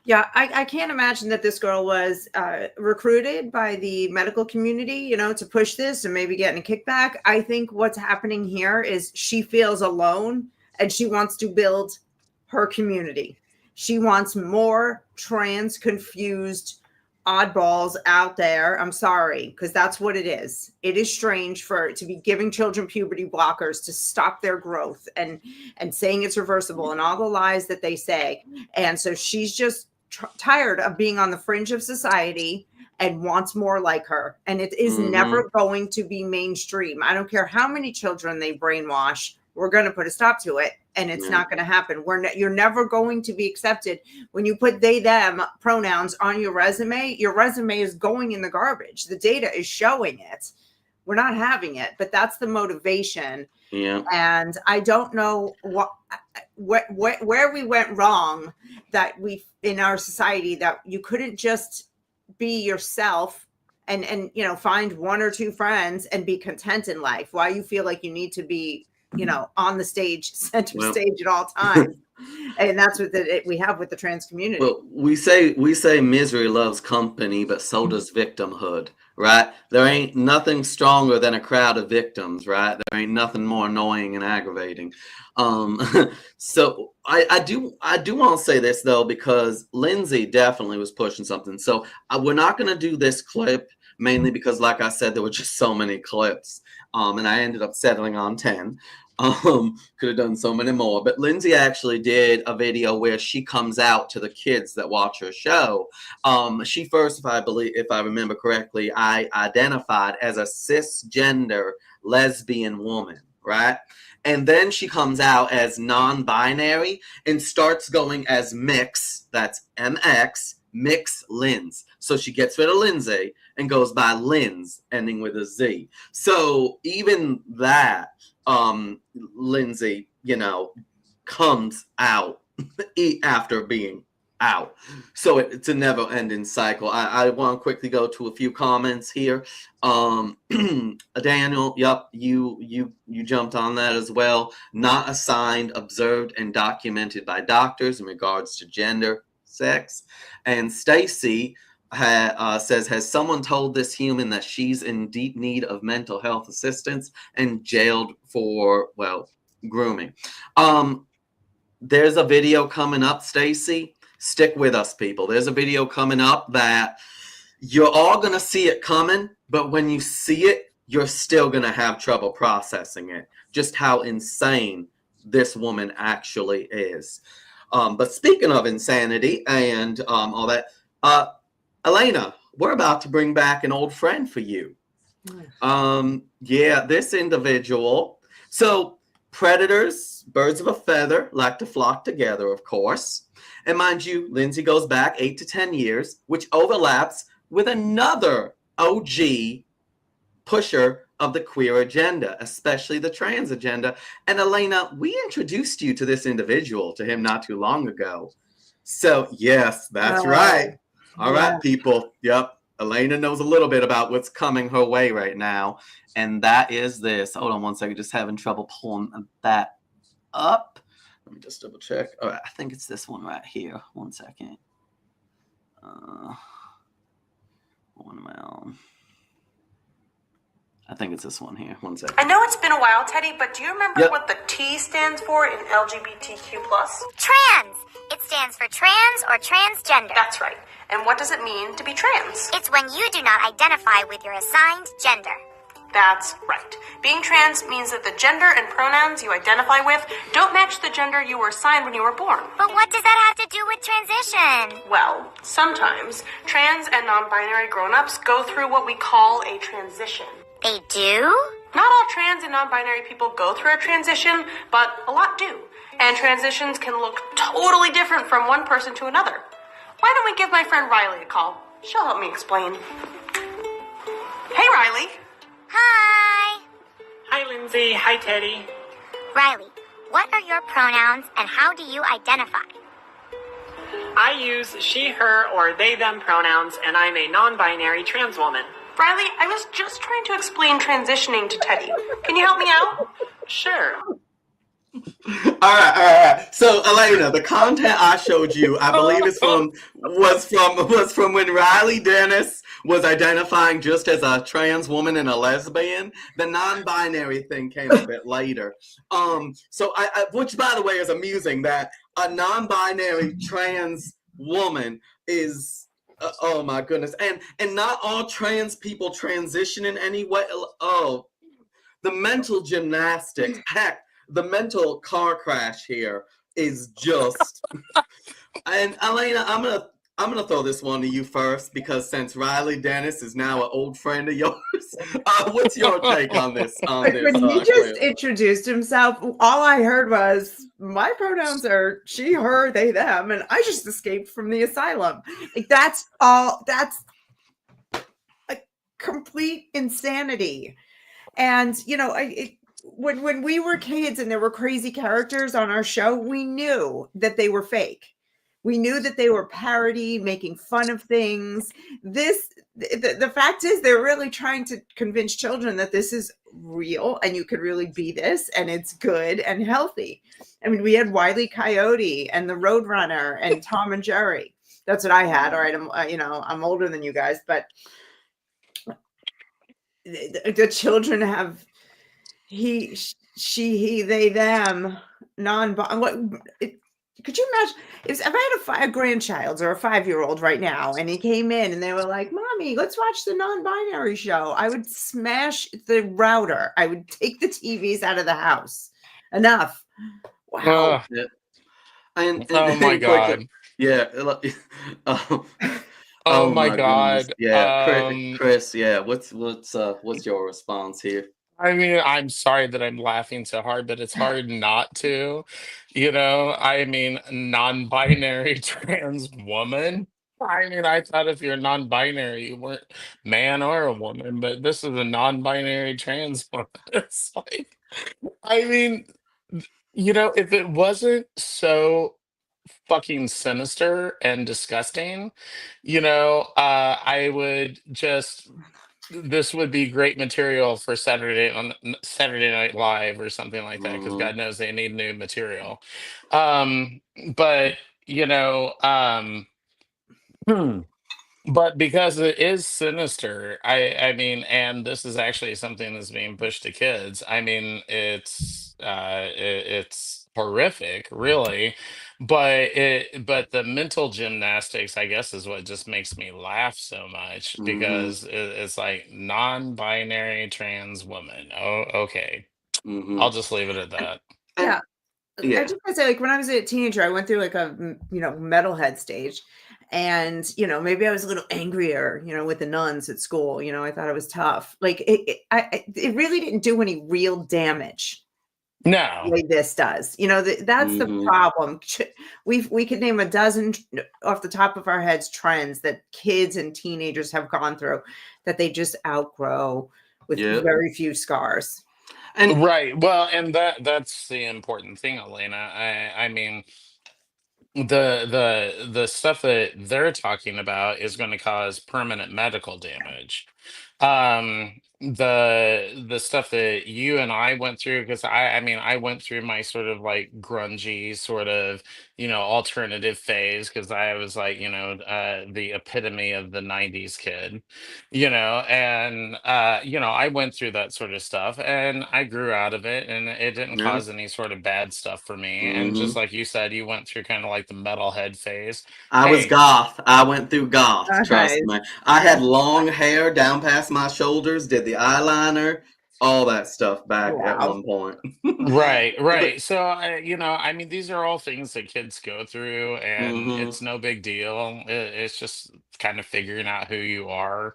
Yeah, I can't imagine that this girl was recruited by the medical community, to push this and maybe getting a kickback. I think what's happening here is she feels alone and she wants to build her community. She wants more trans confused oddballs out there. I'm sorry, because that's what it is. It is strange to be giving children puberty blockers to stop their growth and saying it's reversible and all the lies that they say. And so she's just tired of being on the fringe of society and wants more like her. And it is never going to be mainstream. I don't care how many children they brainwash. We're going to put a stop to it. And it's not going to happen. You're never going to be accepted. When you put they, them pronouns on your resume is going in the garbage. The data is showing it. We're not having it, but that's the motivation. Yeah. And I don't know where we went wrong that we in our society that you couldn't just be yourself and find one or two friends and be content in life. Why you feel like you need to be on the stage, center stage at all times. And that's what we have with the trans community. Well, we say misery loves company, but so does victimhood, right? There ain't nothing stronger than a crowd of victims, right? There ain't nothing more annoying and aggravating. So I do want to say this though, because Lindsay definitely was pushing something. So we're not going to do this clip mainly because, like I said, there were just so many clips, and I ended up settling on 10. Could have done so many more, but Lindsay actually did a video where she comes out to the kids that watch her show. She first, if I remember correctly, I identified as a cisgender lesbian woman, right? And then she comes out as non-binary and starts going as mix, that's MX, mix Lindz. So she gets rid of Lindsay and goes by Lindz, ending with a Z. So even that, Lindsay, comes out after being out. So it's a never ending cycle. I want to quickly go to a few comments here. Daniel, yep, you jumped on that as well. Not assigned, observed, and documented by doctors in regards to gender, sex. And Stacy says, has someone told this human that she's in deep need of mental health assistance and jailed for, grooming? There's a video coming up, Stacy. Stick with us, people. There's a video coming up that you're all going to see it coming, but when you see it, you're still going to have trouble processing it. Just how insane this woman actually is. But speaking of insanity and all that, Elena, we're about to bring back an old friend for you. This individual. So predators, birds of a feather, like to flock together, of course. And mind you, Lindsay goes back 8 to 10 years, which overlaps with another OG pusher of the queer agenda, especially the trans agenda. And Elena, we introduced you to this individual, to him not too long ago. So yes, that's right. All right, people. Yep. Elena knows a little bit about what's coming her way right now. And that is this. Hold on one second. Just having trouble pulling that up. Let me just double check. All right. I think it's this one right here. One second. One of my own. I think it's this one here. One second. I know it's been a while, Teddy, but do you remember what the T stands for in LGBTQ+? Trans. It stands for trans or transgender. That's right. And what does it mean to be trans? It's when you do not identify with your assigned gender. That's right. Being trans means that the gender and pronouns you identify with don't match the gender you were assigned when you were born. But what does that have to do with transition? Well, sometimes trans and non-binary grown-ups go through what we call a transition. They do? Not all trans and non-binary people go through a transition, but a lot do. And transitions can look totally different from one person to another. Why don't we give my friend Riley a call? She'll help me explain. Hey, Riley. Hi. Hi, Lindsay. Hi, Teddy. Riley, What are your pronouns and how do you identify? I use she, her, or they, them pronouns, and I'm a non-binary trans woman. Riley, I was just trying to explain transitioning to Teddy. Can you help me out? Sure. All right. So, Elena, the content I showed you, I believe, was from when Riley Dennis was identifying just as a trans woman and a lesbian. The non-binary thing came a bit later. So, which, by the way, is amusing that a non-binary trans woman is. Oh my goodness, and not all trans people transition in any way. Oh, the mental gymnastics. Heck. The mental car crash here is just, and Elena, I'm gonna throw this one to you first because since Riley Dennis is now an old friend of yours, what's your take on this? When he just introduced himself, all I heard was my pronouns are she, her, they, them, and I just escaped from the asylum. Like that's all. That's a complete insanity, and when we were kids and there were crazy characters on our show, we knew that they were fake. We knew that they were parody, making fun of things. The fact is they're really trying to convince children that this is real and you could really be this and it's good and healthy. I mean, we had Wile E. Coyote and the Roadrunner and Tom and Jerry. That's what I had. All right, I'm older than you guys, but the children have he, she, they, them, could you imagine if I had a grandchild or a 5-year-old right now and he came in and they were like, Mommy, let's watch the non-binary show. I would smash the router. I would take the TVs out of the house. Enough. Wow. Oh my God. Yeah. Oh my God. Goodness. Yeah. Chris, yeah. What's your response here? I mean, I'm sorry that I'm laughing so hard, but it's hard not to. I mean, non-binary trans woman. I mean, I thought if you're non-binary, you weren't man or a woman, but this is a non-binary trans woman. It's like, I mean, if it wasn't so fucking sinister and disgusting, I would just this would be great material for Saturday Night Live or something like that because God knows they need new material. But but because it is sinister, I mean, and this is actually something that's being pushed to kids. I mean, it's horrific, really, but the mental gymnastics, I guess, is what just makes me laugh so much because it's like non-binary trans woman. Oh, okay. I'll just leave it at that. Yeah. I just want to say, like, when I was a teenager, I went through like a metalhead stage. And, maybe I was a little angrier, with the nuns at school. I thought it was tough. Like it really didn't do any real damage. No, the way this does. That's the problem. We could name a dozen off the top of our heads trends that kids and teenagers have gone through that they just outgrow with very few scars. And right. Well, and that's the important thing, Elena. I mean, the stuff that they're talking about is going to cause permanent medical damage. The stuff that you and I went through, because I mean I went through my sort of like grungy sort of alternative phase because I was like the epitome of the 90s kid, and I went through that sort of stuff and I grew out of it and it didn't cause any sort of bad stuff for me. And just like you said, you went through kind of like the metalhead phase. I was goth. I went through goth. Trust me. I had long hair down past my shoulders, did the eyeliner, all that stuff back at one point. Right. So, I mean, these are all things that kids go through and it's no big deal. It's just kind of figuring out who you are,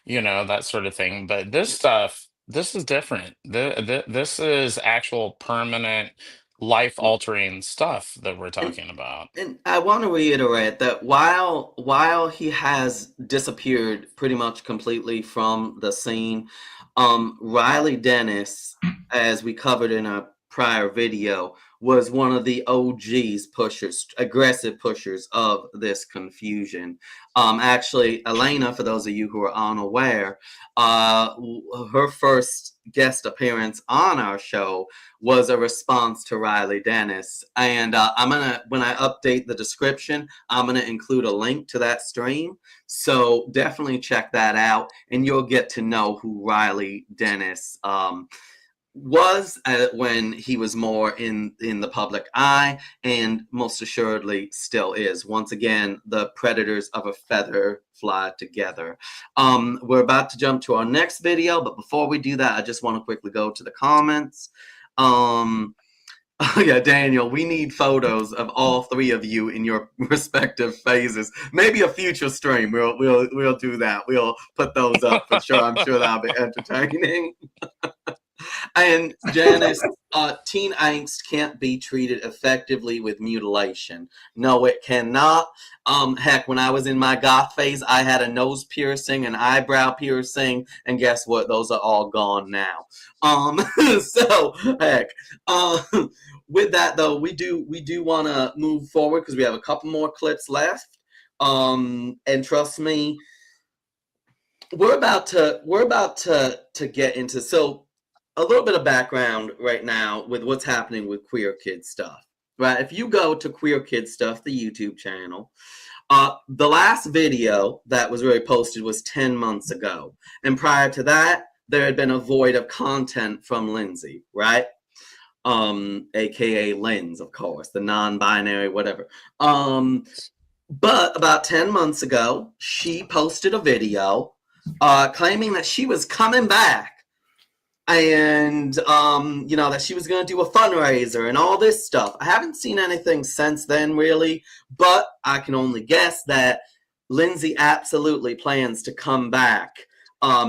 that sort of thing. But this stuff, this is different. This is actual permanent life-altering stuff that we're talking about. And I want to reiterate that while he has disappeared pretty much completely from the scene, Riley Dennis, as we covered in a prior video, was one of the OGs pushers, aggressive pushers of this confusion. Actually, Elena, for those of you who are unaware, her first guest appearance on our show was a response to Riley Dennis. And when I update the description, I'm gonna include a link to that stream. So definitely check that out, and you'll get to know who Riley Dennis was when he was more in the public eye, and most assuredly still is. Once again, the predators of a feather fly together. We're about to jump to our next video, but before we do that, I just want to quickly go to the comments. Oh yeah, Daniel, we need photos of all three of you in your respective phases. Maybe a future stream. We'll do that. We'll put those up for sure. I'm sure that'll be entertaining. And Janice, teen angst can't be treated effectively with mutilation. No, it cannot. Heck, when I was in my goth phase, I had a nose piercing, an eyebrow piercing, and guess what? Those are all gone now. So heck, with that though, we do want to move forward because we have a couple more clips left. And trust me, we're about to get into a little bit of background right now with what's happening with Queer Kid Stuff, right? If you go to Queer Kid Stuff, the YouTube channel, the last video that was really posted was 10 months ago. And prior to that, there had been a void of content from Lindsay, right? AKA Lindz, of course, the non-binary, whatever. But about 10 months ago, she posted a video claiming that she was coming back. And, that she was going to do a fundraiser and all this stuff. I haven't seen anything since then, really, but I can only guess that Lindsay absolutely plans to come back,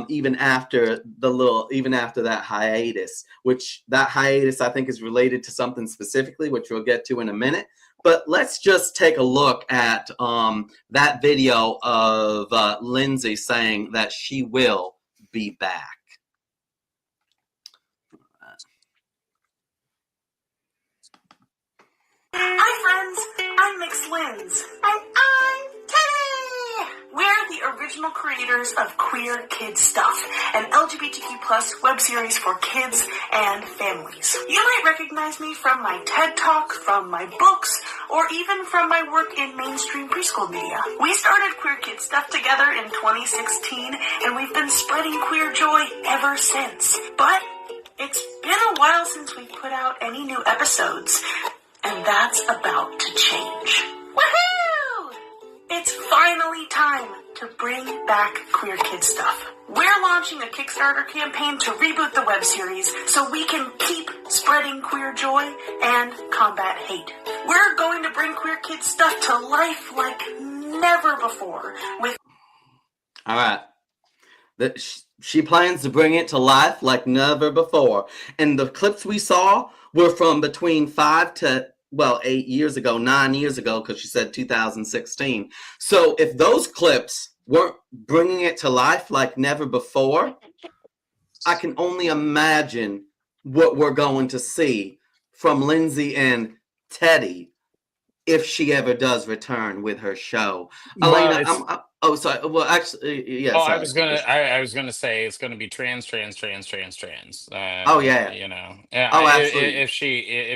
even after that hiatus, which that hiatus I think is related to something specifically, which we'll get to in a minute. But let's just take a look at that video of Lindsay saying that she will be back. Hi friends, I'm Mix Lindz. And I'm Teddy! We're the original creators of Queer Kid Stuff, an LGBTQ plus web series for kids and families. You might recognize me from my TED Talk, from my books, or even from my work in mainstream preschool media. We started Queer Kid Stuff together in 2016, and we've been spreading queer joy ever since. But it's been a while since we've put out any new episodes. And that's about to change. Woohoo! It's finally time to bring back Queer Kid Stuff. We're launching a Kickstarter campaign to reboot the web series so we can keep spreading queer joy and combat hate. We're going to bring Queer Kid Stuff to life like never before. All right. She plans to bring it to life like never before. And the clips we saw were from between 8 years ago, 9 years ago, because she said 2016. So if those clips weren't bringing it to life like never before, I can only imagine what we're going to see from Lindsay and Teddy if she ever does return with her show. Well, Elena, sorry. Well, actually, yeah. Oh, sorry. I was gonna say it's gonna be trans. Oh yeah. Yeah. Oh, absolutely. If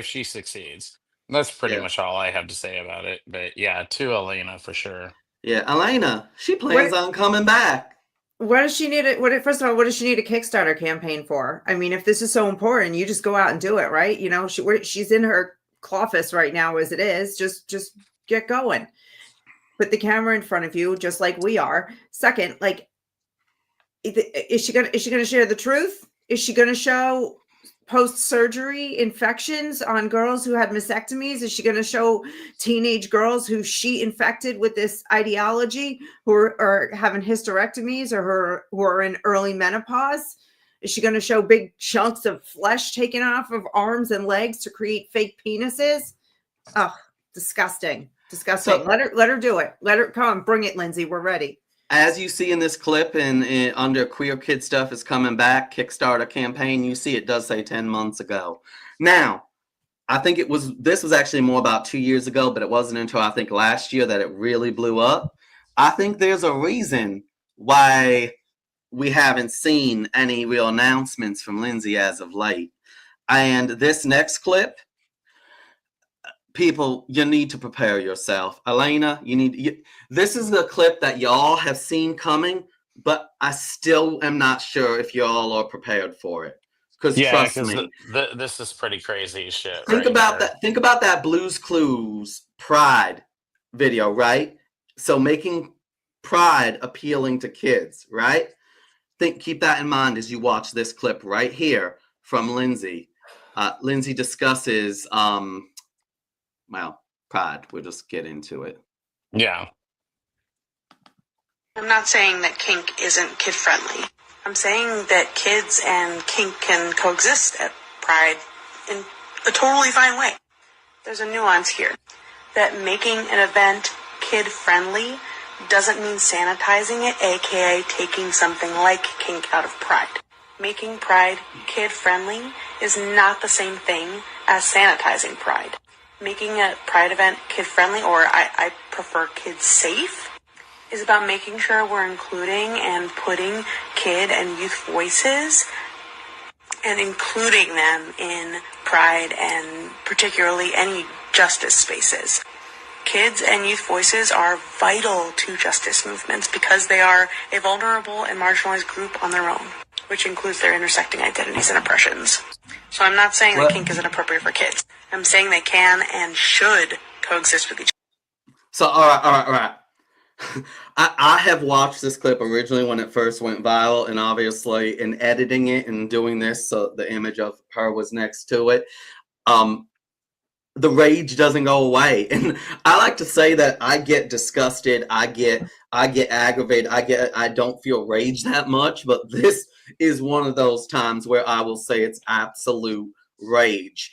she succeeds, that's pretty much all I have to say about it. But yeah, to Elena for sure. Yeah, Elena, she plans on coming back. What does she need? First of all, what does she need a Kickstarter campaign for? I mean, if this is so important, you just go out and do it, right? She's in her office right now as it is. Just get going. Put the camera in front of you, just like we are. Second, is she gonna share the truth? Is she gonna show post-surgery infections on girls who had mastectomies? Is she gonna show teenage girls who she infected with this ideology who are having hysterectomies or who are in early menopause? Is she gonna show big chunks of flesh taken off of arms and legs to create fake penises? Oh, disgusting. Disgusting. So, let her do it. Let her come. Bring it, Lindsay. We're ready. as you see in this clip, in under Queer Kid Stuff is coming back, Kickstarter campaign, you see it does say 10 months ago. Now, I think this was actually more about 2 years ago, but it wasn't until I think last year that it really blew up. I think there's a reason why we haven't seen any real announcements from Lindsay as of late. And this next clip, people, you need to prepare yourself. Elena, this is the clip that y'all have seen coming, but I still am not sure if y'all are prepared for it. Because trust me, this is pretty crazy shit. Think about that Blue's Clues Pride video, right? So making Pride appealing to kids, right? Keep that in mind as you watch this clip right here from Lindsay. Lindsay discusses, Pride. We'll just get into it. Yeah. I'm not saying that kink isn't kid-friendly. I'm saying that kids and kink can coexist at Pride in a totally fine way. There's a nuance here. That making an event kid-friendly doesn't mean sanitizing it, aka taking something like kink out of Pride. Making Pride kid-friendly is not the same thing as sanitizing Pride. Making a Pride event kid-friendly, or I prefer kid-safe, is about making sure we're including and putting kid and youth voices and including them in Pride and particularly any justice spaces. Kids and youth voices are vital to justice movements because they are a vulnerable and marginalized group on their own, which includes their intersecting identities and oppressions. So I'm not saying that kink isn't appropriate for kids. I'm saying they can and should coexist with each other. So, all right. I have watched this clip originally when it first went viral, and obviously in editing it and doing this, so the image of her was next to it. The rage doesn't go away, and I like to say that I get disgusted, I get aggravated, I don't feel rage that much, but this is one of those times where I will say it's absolute rage.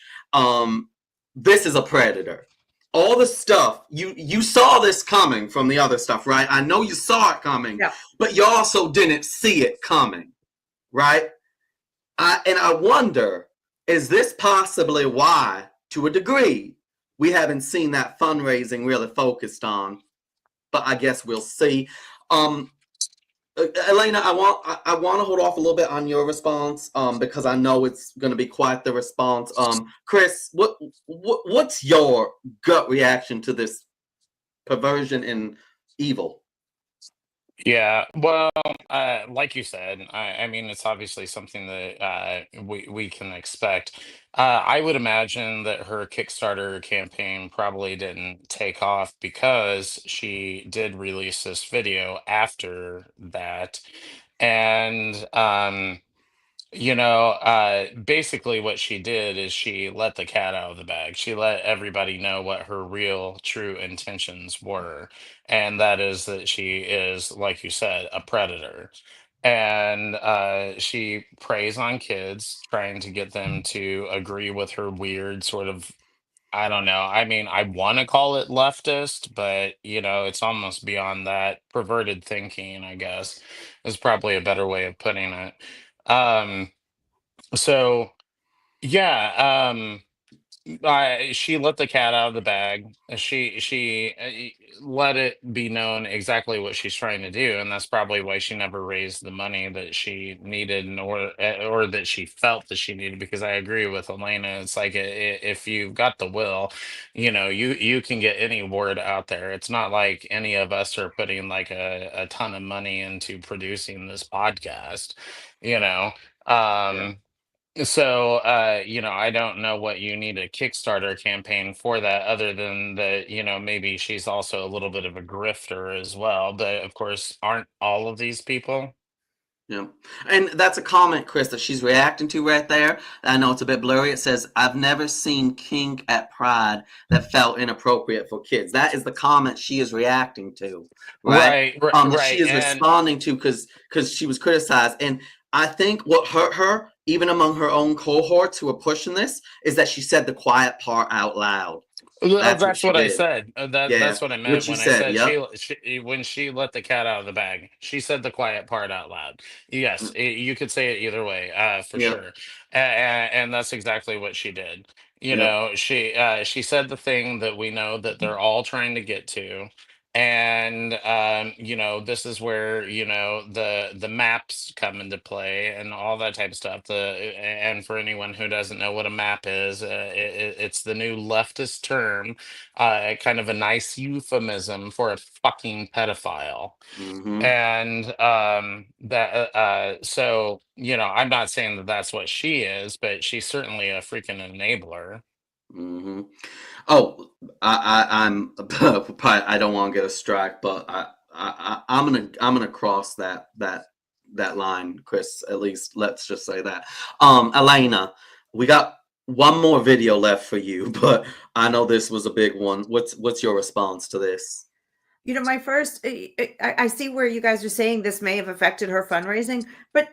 This is a predator. All the stuff, you saw this coming from the other stuff, right? I know you saw it coming, yeah, but you also didn't see it coming, right? I wonder, is this possibly why, to a degree, we haven't seen that fundraising really focused on? But I guess we'll see. Elena, I want to hold off a little bit on your response because I know it's going to be quite the response. Chris, what's your gut reaction to this perversion and evil? Yeah, well, like you said, I mean, it's obviously something that we can expect. I would imagine that her Kickstarter campaign probably didn't take off because she did release this video after that. And basically what she did is she let the cat out of the bag. She let everybody know what her real true intentions were. And that is that she is, like you said, a predator. And she preys on kids, trying to get them to agree with her weird sort of, I don't know. I mean, I want to call it leftist, but it's almost beyond that. Perverted thinking, I guess, is probably a better way of putting it. So yeah, she let the cat out of the bag. She let it be known exactly what she's trying to do, and that's probably why she never raised the money that she needed, or that she felt that she needed. Because I agree with Elena, it's like if you've got the will, you can get any word out there. It's not like any of us are putting like a ton of money into producing this podcast, you know. Yeah. So, I don't know what you need a Kickstarter campaign for that, other than that, maybe she's also a little bit of a grifter as well. But of course, aren't all of these people? Yeah. And that's a comment, Chris, that she's reacting to right there. I know it's a bit blurry. It says, I've never seen kink at Pride that felt inappropriate for kids. That is the comment she is reacting to. Right. That she is responding to because she was criticized. And I think what hurt her, even among her own cohorts who are pushing this, is that she said the quiet part out loud. That's what That's she what I did. said. Yeah, That's what I what meant you when I said. said Yep. she when she let the cat out of the bag. She said the quiet part out loud. Yes, you could say it either way, for Yep. sure. And that's exactly what she did. You Yep. know, she said the thing that we know that they're all trying to get to. And you know, this is where, you know, the maps come into play and all that type of stuff. And for anyone who doesn't know what a map is, it's the new leftist term, kind of a nice euphemism for a fucking pedophile. Mm-hmm. And so, you know, I'm not saying that that's what she is, but she's certainly a freaking enabler. Mm-hmm. Oh, I'm probably, I don't want to get a strike, but I'm gonna cross that line, Chris. At least let's just say that. Elena, we got one more video left for you, but I know this was a big one. What's your response to this? You know, my first, I see where you guys are saying this may have affected her fundraising, but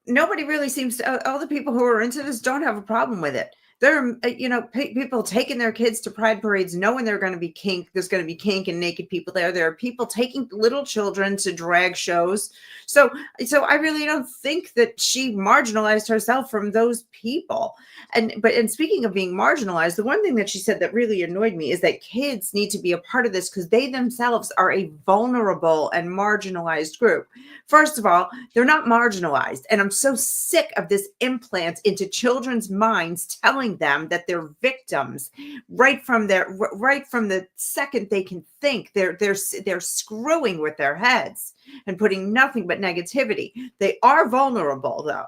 nobody really seems to. All the people who are into this don't have a problem with it. There are, you know, people taking their kids to pride parades, knowing they're going to be kink. There's going to be kink and naked people there. There are people taking little children to drag shows. So I really don't think that she marginalized herself from those people. And speaking of being marginalized, the one thing that she said that really annoyed me is that kids need to be a part of this because they themselves are a vulnerable and marginalized group. First of all, they're not marginalized. And I'm so sick of this implant into children's minds telling them that they're victims right from the second they can think. They're screwing with their heads and putting nothing but negativity. They are vulnerable, though.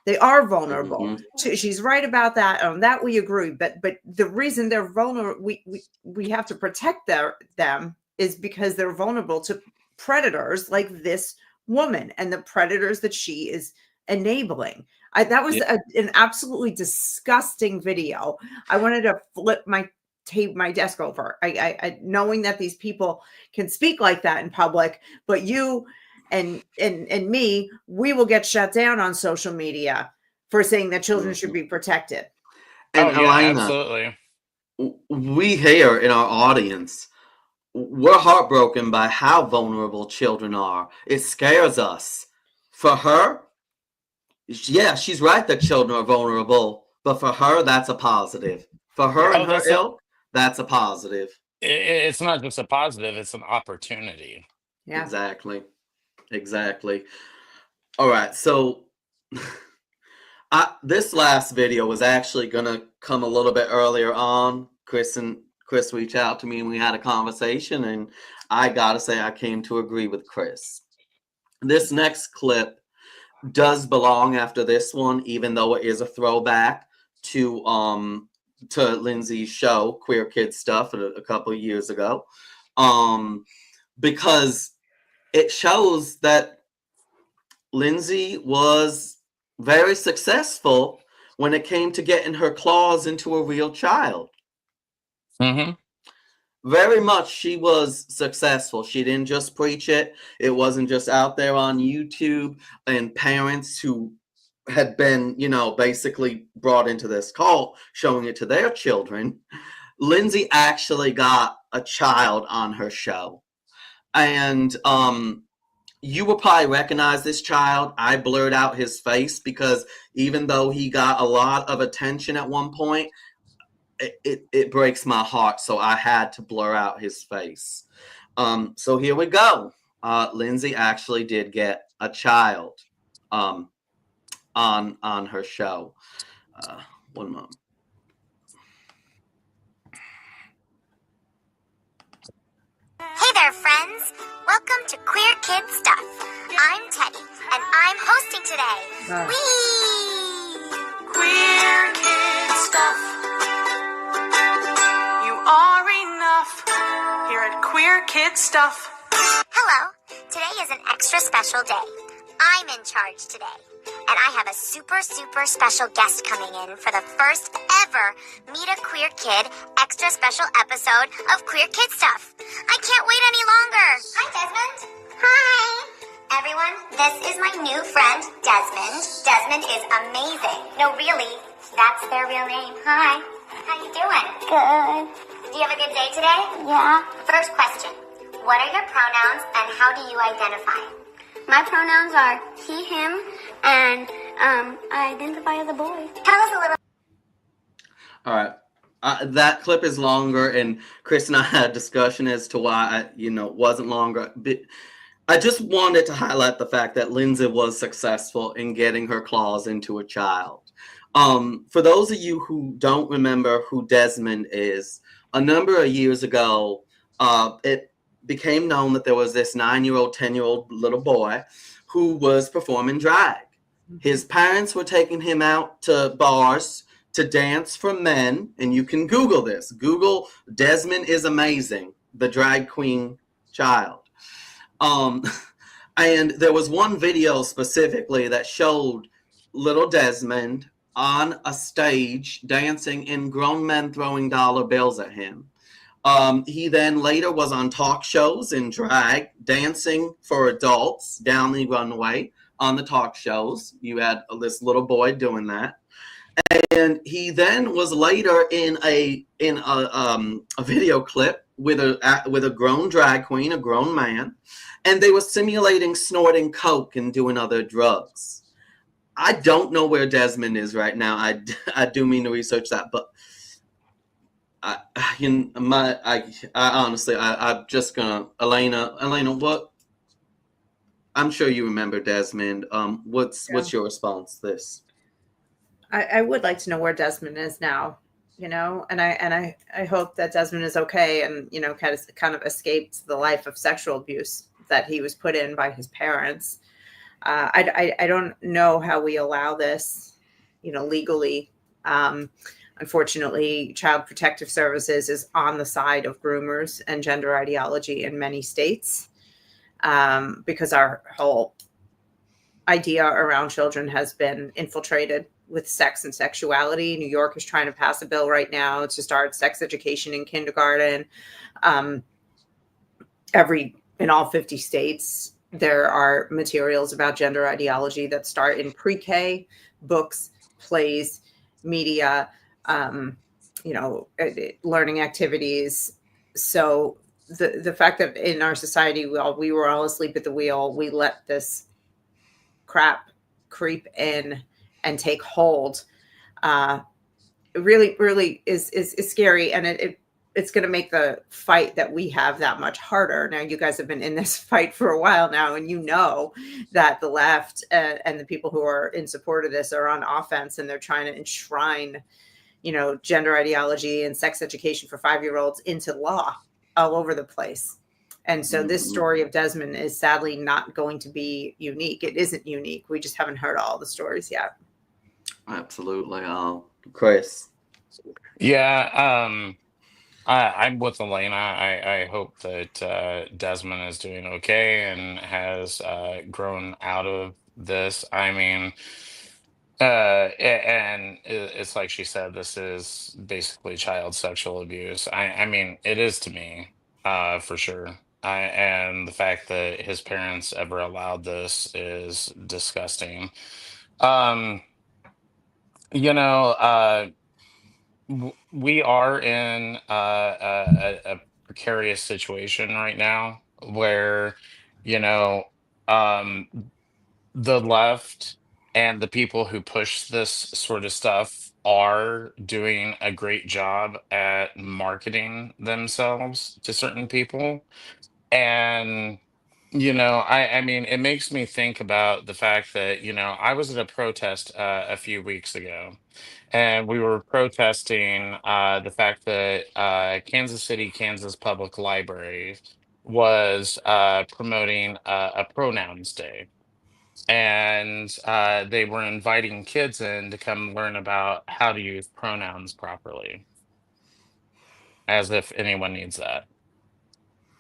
They are vulnerable. Mm-hmm. She's right about that. That we agree. But the reason they're vulnerable, we have to protect them is because they're vulnerable to predators like this woman and the predators that she is enabling. That was an absolutely disgusting video. I wanted to flip my desk over. I knowing that these people can speak like that in public, but you and me, we will get shut down on social media for saying that children should be protected. And Oh yeah, Elena, absolutely. we here in our audience, we're heartbroken by how vulnerable children are. It scares us. For her, yeah, she's right that children are vulnerable, but for her, that's a positive. For her and her That's not. ilk, that's a positive. It's not just a positive; it's an opportunity. Yeah. Exactly. All right, so this last video was actually gonna come a little bit earlier on. Chris reached out to me and we had a conversation, and I gotta say I came to agree with Chris. This next clip does belong after this one, even though it is a throwback to Lindsay's show, Queer Kid Stuff, a couple of years ago, because it shows that Lindsay was very successful when it came to getting her claws into a real child. Mm-hmm. Very much she was successful. She didn't just preach it. It wasn't just out there on YouTube and parents who had been, you know, basically brought into this cult showing it to their children. Lindsay actually got a child on her show. And you will probably recognize this child. I blurred out his face because even though he got a lot of attention at one point, it breaks my heart, so I had to blur out his face. So here we go. Lindsay actually did get a child on her show. One moment. Hey there, friends. Welcome to Queer Kid Stuff. I'm Teddy, and I'm hosting today. Whee! Queer Kid Stuff. You are enough here at Queer Kid Stuff. Hello. Today is an extra special day. I'm in charge today. And I have a super special guest coming in for the first ever Meet a Queer Kid extra special episode of Queer Kid Stuff. I can't wait any longer. Hi, Desmond. Hi. Everyone, this is my new friend, Desmond. Desmond is amazing. No, really, that's their real name. Hi. How you doing? Good. Do you have a good day today? Yeah. First question. What are your pronouns and how do you identify? My pronouns are he, him, and I identify as a boy. Tell us a little. All right. That clip is longer, and Chris and I had a discussion as to why it wasn't longer. But I just wanted to highlight the fact that Lindsay was successful in getting her claws into a child. For those of you who don't remember who Desmond is, a number of years ago, it became known that there was this 9-year-old, 10-year-old little boy who was performing drag. His parents were taking him out to bars to dance for men, and you can Google this. Google Desmond is amazing, the drag queen child. And there was one video specifically that showed little Desmond on a stage dancing and grown men throwing dollar bills at him. He then later was on talk shows in drag, dancing for adults down the runway on the talk shows. You had this little boy doing that. And he then was later in a video clip with a grown drag queen, a grown man, and they were simulating snorting coke and doing other drugs. I don't know where Desmond is right now. I do mean to research that, but honestly, I'm just gonna Elena, what? I'm sure you remember Desmond. What's your response to this? I would like to know where Desmond is now, and I hope that Desmond is okay and kind of escaped the life of sexual abuse that he was put in by his parents. I don't know how we allow this, legally. Unfortunately, Child Protective Services is on the side of groomers and gender ideology in many states, because our whole idea around children has been infiltrated with sex and sexuality. New York is trying to pass a bill right now to start sex education in kindergarten. In all 50 states, there are materials about gender ideology that start in pre-K, books, plays, media, learning activities. So the fact that in our society, we were all asleep at the wheel, we let this crap creep in and take hold, really, really is scary. And it's going to make the fight that we have that much harder. Now, you guys have been in this fight for a while now, and that the left and the people who are in support of this are on offense, and they're trying to enshrine, gender ideology and sex education for 5-year-olds into law all over the place. And so this story of Desmond is sadly not going to be unique. It isn't unique. We just haven't heard all the stories yet. Absolutely. Chris. Yeah, I'm with Elena. I hope that Desmond is doing okay and has grown out of this. I mean, and it's like she said, this is basically child sexual abuse. I mean, it is to me, for sure. And the fact that his parents ever allowed this is disgusting. Um, we are in a precarious situation right now where, you know, um, the left and the people who push this sort of stuff are doing a great job at marketing themselves to certain people. And, I mean, it makes me think about the fact that, I was at a protest a few weeks ago, and we were protesting the fact that Kansas City, Kansas Public Library was promoting a pronouns day. And they were inviting kids in to come learn about how to use pronouns properly, as if anyone needs that.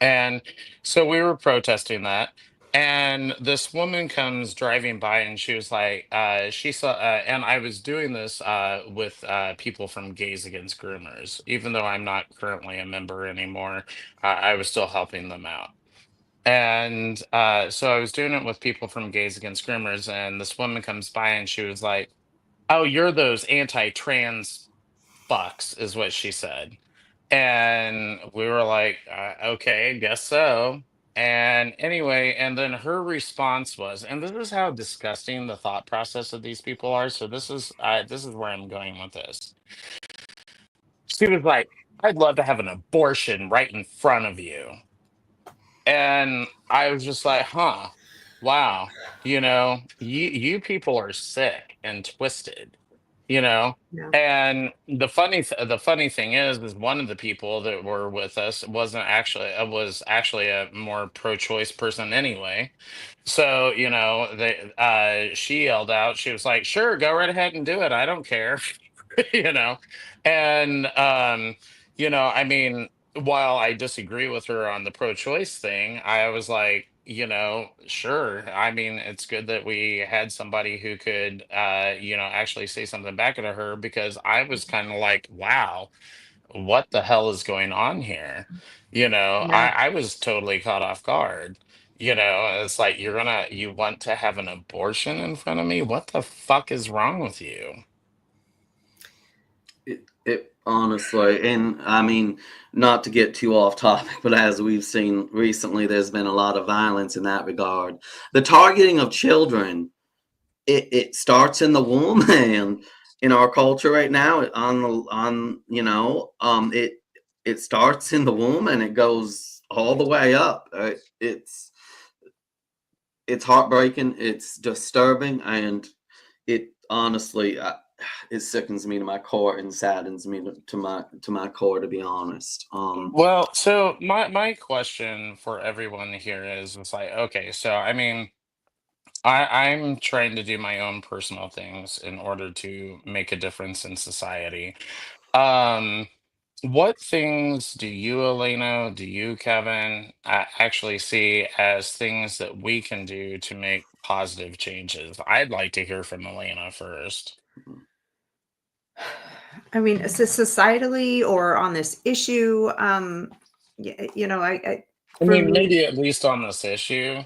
And so we were protesting that. And this woman comes driving by and she was like, she saw, and I was doing this with people from Gays Against Groomers. Even though I'm not currently a member anymore, I was still helping them out. And so I was doing it with people from Gays Against Groomers. And this woman comes by and she was like, "Oh, you're those anti trans fucks," is what she said. And we were like, okay, guess so. And anyway, and then her response was, and this is how disgusting the thought process of these people are. So this is where I'm going with this. She was like, I'd love to have an abortion right in front of you. And I was just like, huh, wow, you people are sick and twisted, you know. Yeah. And the funny thing is one of the people that were with us was actually a more pro-choice person anyway. So, she yelled out, she was like, sure, go right ahead and do it. I don't care. you know. And I mean, while I disagree with her on the pro-choice thing, I was like, sure. I mean, it's good that we had somebody who could, actually say something back to her, because I was kind of like, wow, what the hell is going on here? Yeah. I was totally caught off guard. It's like, you want to have an abortion in front of me? What the fuck is wrong with you? It honestly, and I mean, not to get too off topic, but as we've seen recently, there's been a lot of violence in that regard. The targeting of children, it starts in the womb, and in our culture right now, it starts in the womb and it goes all the way up. It's heartbreaking, it's disturbing, and it honestly. It sickens me to my core and saddens me to my core, to be honest. Well, so my question for everyone here is, it's like, okay, so I mean, I'm trying to do my own personal things in order to make a difference in society. Um, what things do you, Elena, do you, Kevin, actually see as things that we can do to make positive changes? I'd like to hear from Elena first. I mean, societally or on this issue, I for mean, me, maybe at least on this issue.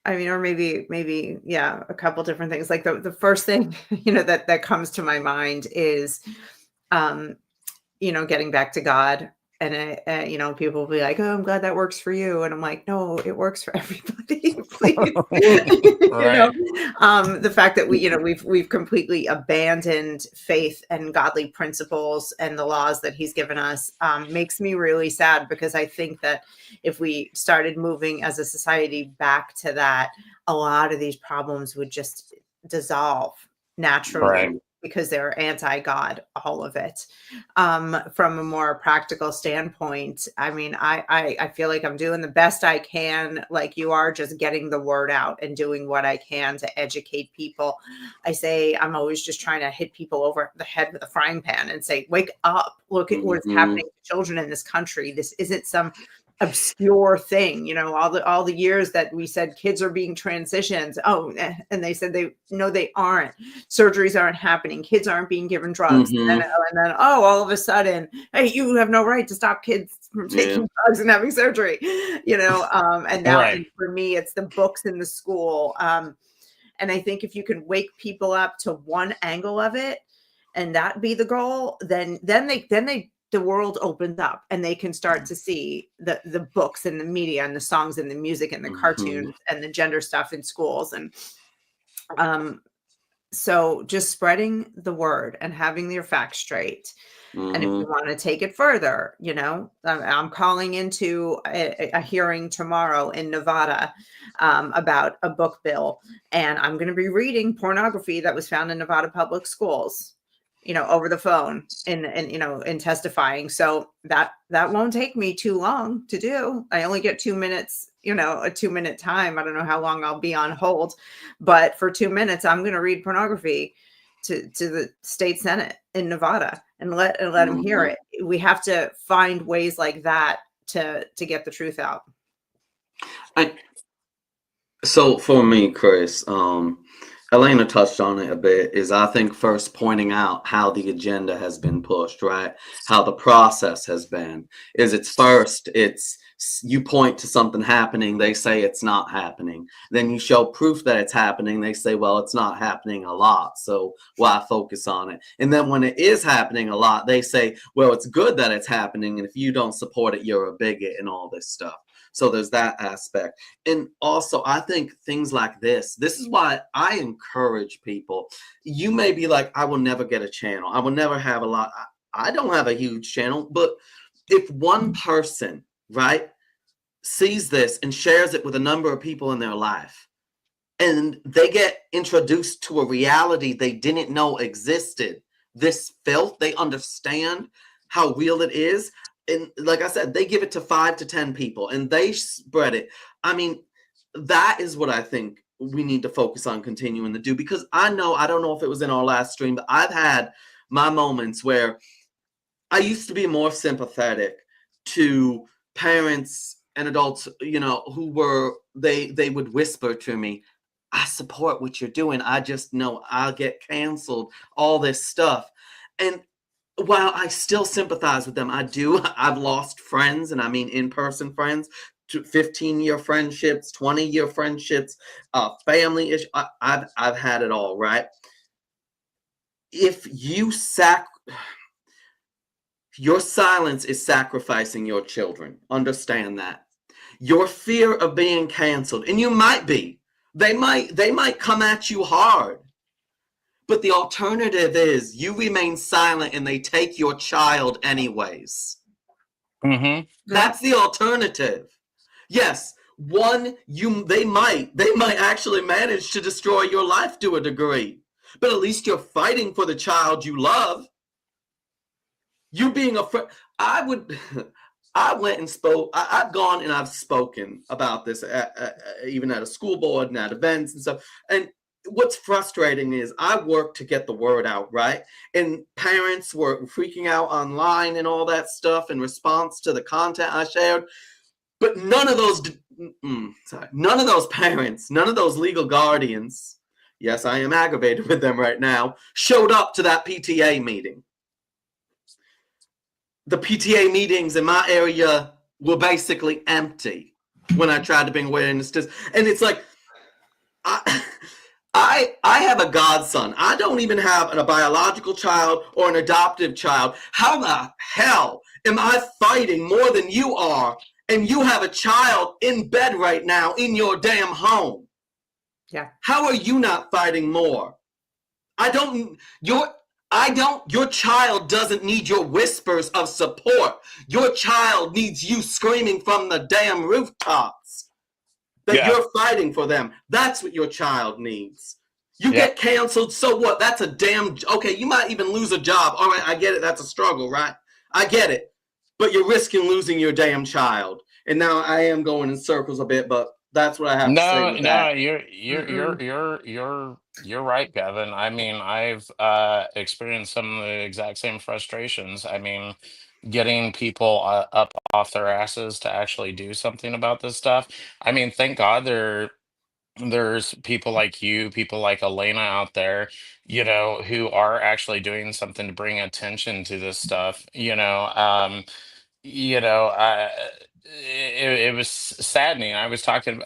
I mean, or maybe, yeah, a couple different things. Like the first thing, that comes to my mind is, um, getting back to God. And, people will be like, oh, I'm glad that works for you. And I'm like, no, it works for everybody. Please. Right. The fact that we've completely abandoned faith and godly principles and the laws that he's given us, makes me really sad, because I think that if we started moving as a society back to that, a lot of these problems would just dissolve naturally. Right. Because they're anti-God, all of it. From a more practical standpoint, I mean, I feel like I'm doing the best I can, like you are, just getting the word out and doing what I can to educate people. I say I'm always just trying to hit people over the head with a frying pan and say, wake up, look at what's happening to children in this country. This isn't some obscure thing, all the years that we said kids are being transitioned. Oh, and they said they aren't. Surgeries aren't happening. Kids aren't being given drugs. And then all of a sudden, hey, you have no right to stop kids from taking drugs and having surgery. And now Right. for me, it's the books in the school. And I think if you can wake people up to one angle of it, and that be the goal, then the world opens up and they can start to see the books and the media and the songs and the music and the cartoons and the gender stuff in schools. And so just spreading the word and having your facts straight. And if you want to take it further, I'm calling into a hearing tomorrow in Nevada, about a book bill, and I'm going to be reading pornography that was found in Nevada public schools, over the phone and testifying. So that won't take me too long to do. I only get 2 minutes, a 2-minute time. I don't know how long I'll be on hold, but for 2 minutes, I'm going to read pornography to the state Senate in Nevada and let them hear it. We have to find ways like that to get the truth out. So for me, Chris, Elena touched on it a bit, is I think first pointing out how the agenda has been pushed, right? How the process has been. Is it's first, you point to something happening, they say it's not happening. Then you show proof that it's happening, they say, well, it's not happening a lot, so why focus on it? And then when it is happening a lot, they say, well, it's good that it's happening, and if you don't support it, you're a bigot and all this stuff. So there's that aspect. And also, I think things like this is why I encourage people. You may be like, I will never get a channel. I will never have a lot. I don't have a huge channel, but if one person, right, sees this and shares it with a number of people in their life, and they get introduced to a reality they didn't know existed, this filth, they understand how real it is. And like I said, they give it to 5 to 10 people and they spread it. I mean, that is what I think we need to focus on continuing to do, because I don't know if it was in our last stream, but I've had my moments where I used to be more sympathetic to parents and adults, who were, they would whisper to me, I support what you're doing. I just know I'll get canceled, all this stuff. And while I still sympathize with them, I've lost friends, and I mean in-person friends, 15-year friendships, 20-year friendships, family issue. I've had it all, right? If your silence is sacrificing your children, understand that. Your fear of being canceled, and you might be, they might come at you hard. But the alternative is you remain silent and they take your child anyways. Mm-hmm. That's the alternative. Yes, they might actually manage to destroy your life to a degree, but at least you're fighting for the child you love. You being afraid. I went and spoke. I've gone and I've spoken about this even at a school board and at events and stuff. And what's frustrating is I work to get the word out, right? And parents were freaking out online and all that stuff in response to the content I shared. But none of those parents, none of those legal guardians, yes, I am aggravated with them right now, showed up to that PTA meeting. The PTA meetings in my area were basically empty when I tried to bring awareness to this. And it's like, I have a godson. I don't even have a biological child or an adoptive child. How the hell am I fighting more than you are, and you have a child in bed right now in your damn home? Yeah. How are you not fighting more? Your child doesn't need your whispers of support. Your child needs you screaming from the damn rooftops that you're fighting for them. That's what your child needs. You get canceled, so what? That's okay, you might even lose a job. All right, I get it. That's a struggle, right? I get it. But you're risking losing your damn child. And now I am going in circles a bit, but that's what I have to say with that. You're right, Kevin. I mean, I've experienced some of the exact same frustrations. I mean, getting people up off their asses to actually do something about this stuff. I mean, thank God there's people like you, people like Elena out there, who are actually doing something to bring attention to this stuff. It was saddening. I was talking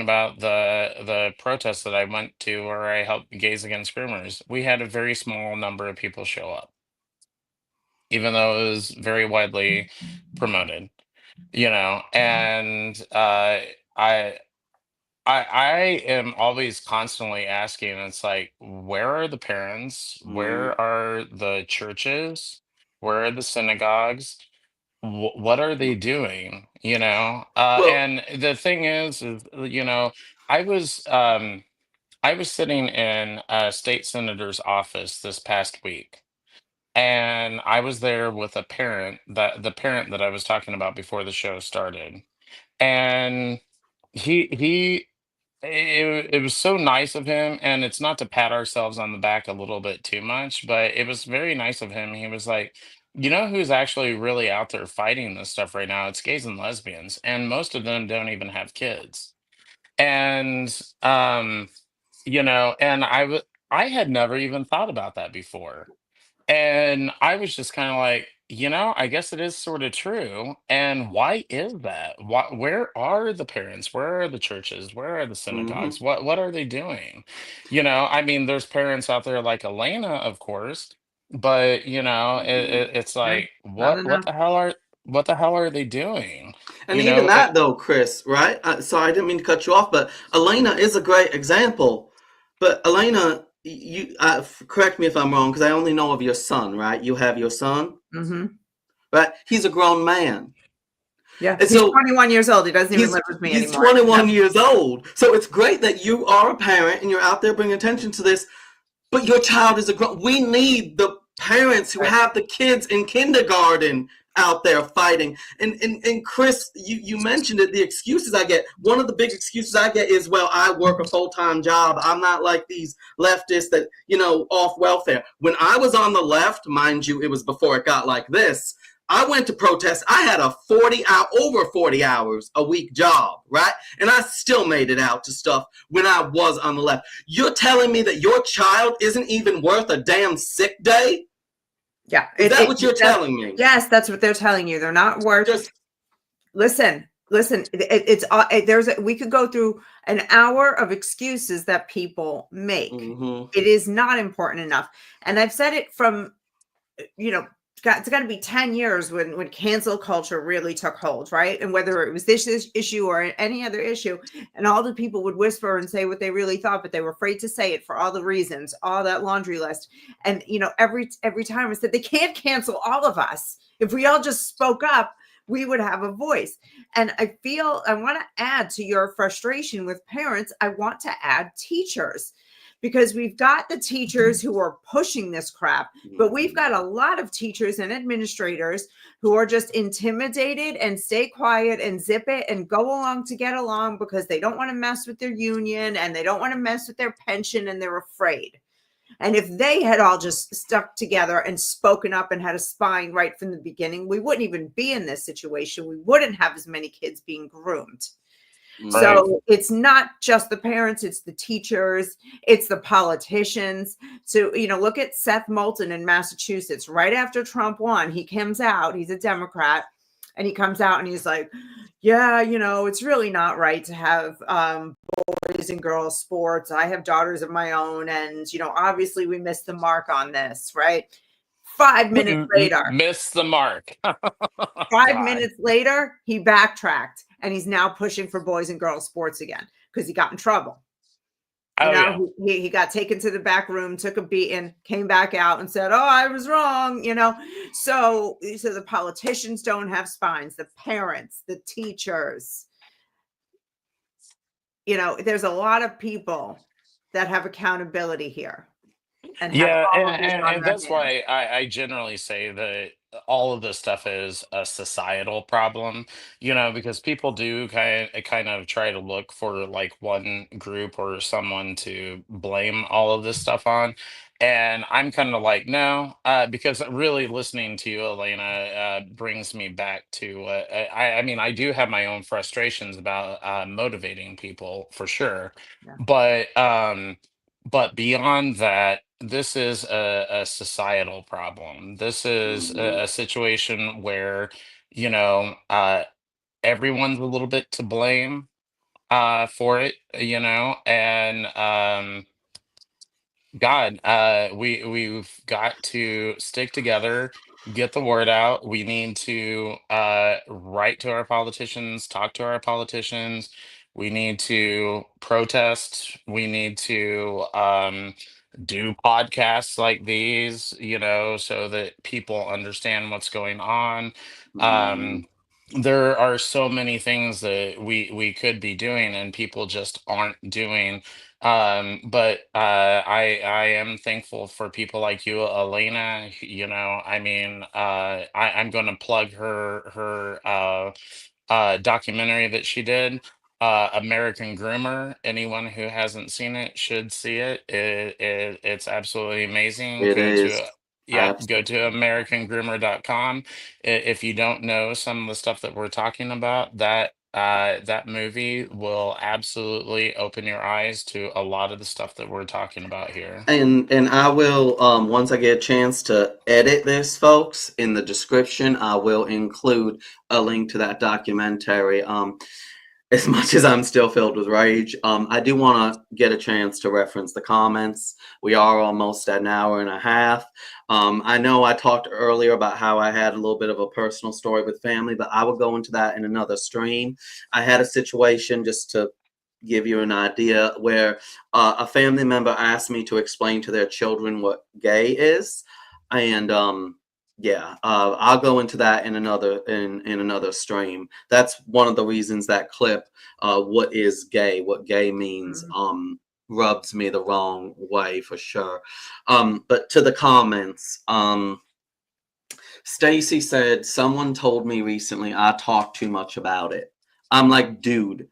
about the protest that I went to where I helped Gays Against Groomers. We had a very small number of people show up, even though it was very widely promoted. And I I am always constantly asking, it's like, where are the parents? Mm. Where are the churches? Where are the synagogues? What are they doing? Well, And the thing is, I was I was sitting in a state senator's office this past week, and I was there with a parent, that the parent that I was talking about before the show started, and he it was so nice of him, and it's not to pat ourselves on the back a little bit too much, but it was very nice of him. He was like, who's actually really out there fighting this stuff right now? It's gays and lesbians, and most of them don't even have kids. And and I had never even thought about that before. And I was just kind of like, I guess it is sort of true. And why is that? Where are the parents? Where are the churches? Where are the Hmm. synagogues? What are they doing? I mean, there's parents out there like Elena, of course, but it's Yeah, like, not what enough. the hell are they doing? And even that though, Chris, right? Sorry, I didn't mean to cut you off, but Elena is a great example. But Elena, you correct me if I'm wrong, because I only know of your son, right? You have your son, Mm-hmm. right? He's a grown man, Yeah, and he's so 21 years old. He doesn't even he's live with me he's anymore. 21 years old. So it's great that you are a parent and you're out there bringing attention to this. But your child is a grown. We need the parents who Right. have the kids in kindergarten out there fighting. And Chris, you mentioned it. The excuses I get. One of the big excuses I get is, well, I work a full-time job. I'm not like these leftists that off welfare. When I was on the left, mind you, it was before it got like this. I went to protest. I had a over 40 hours a week job, right? And I still made it out to stuff when I was on the left. You're telling me that your child isn't even worth a damn sick day? Yeah. Is that what you're telling me? Yes, that's what they're telling you. They're not worth. Just Listen. We could go through an hour of excuses that people make. mm-hmm. It is not important enough. And I've said it from, it's got to be 10 years when cancel culture really took hold, right? And whether it was this issue or any other issue, and all the people would whisper and say what they really thought, but they were afraid to say it for all the reasons, all that laundry list. And every time I said they can't cancel all of us. If we all just spoke up, we would have a voice. And I want to add to your frustration with parents, I want to add teachers. Because we've got the teachers who are pushing this crap, but we've got a lot of teachers and administrators who are just intimidated and stay quiet and zip it and go along to get along because they don't want to mess with their union and they don't want to mess with their pension and they're afraid. And if they had all just stuck together and spoken up and had a spine right from the beginning, we wouldn't even be in this situation. We wouldn't have as many kids being groomed. Right. So it's not just the parents, it's the teachers, it's the politicians. So, look at Seth Moulton in Massachusetts. Right after Trump won, he comes out, he's a Democrat, and he comes out and he's like, yeah, it's really not right to have boys and girls sports. I have daughters of my own. And, obviously we missed the mark on this, right? 5 minutes later. Missed the mark. 5 minutes later, he backtracked and he's now pushing for boys and girls sports again because he got in trouble. He got taken to the back room, took a beating, came back out and said, oh, I was wrong, So the politicians don't have spines, the parents, the teachers. There's a lot of people that have accountability here. And that's why I generally say that all of this stuff is a societal problem, because people do kind of try to look for like one group or someone to blame all of this stuff on. And I'm kind of like, no, because really listening to you, Elena, brings me back to I mean, I do have my own frustrations about motivating people for sure. Yeah. But beyond that, this is a societal problem. This is a situation where, everyone's a little bit to blame for it, and God, we've got to stick together, get the word out. We need to write to our politicians, talk to our politicians. We need to protest. We need to do podcasts like these, so that people understand what's going on. Um, there are so many things that we could be doing and people just aren't doing. But I am thankful for people like you, Elena. I mean, I'm going to plug her documentary that she did, American Groomer. Anyone who hasn't seen it should see it. It's absolutely amazing. It is. Go to americangroomer.com. If you don't know some of the stuff that we're talking about, that that movie will absolutely open your eyes to a lot of the stuff that we're talking about here. And I will once I get a chance to edit this, folks, in the description, I will include a link to that documentary. As much as I'm still filled with rage, I do want to get a chance to reference the comments. We are almost at an hour and a half. I know I talked earlier about how I had a little bit of a personal story with family, but I will go into that in another stream. I had a situation, just to give you an idea, where a family member asked me to explain to their children what gay is. And I'll go into that in another stream. That's one of the reasons that clip, what gay means, rubs me the wrong way for sure. But to the comments, Stacy said, someone told me recently I talk too much about it. I'm like, dude,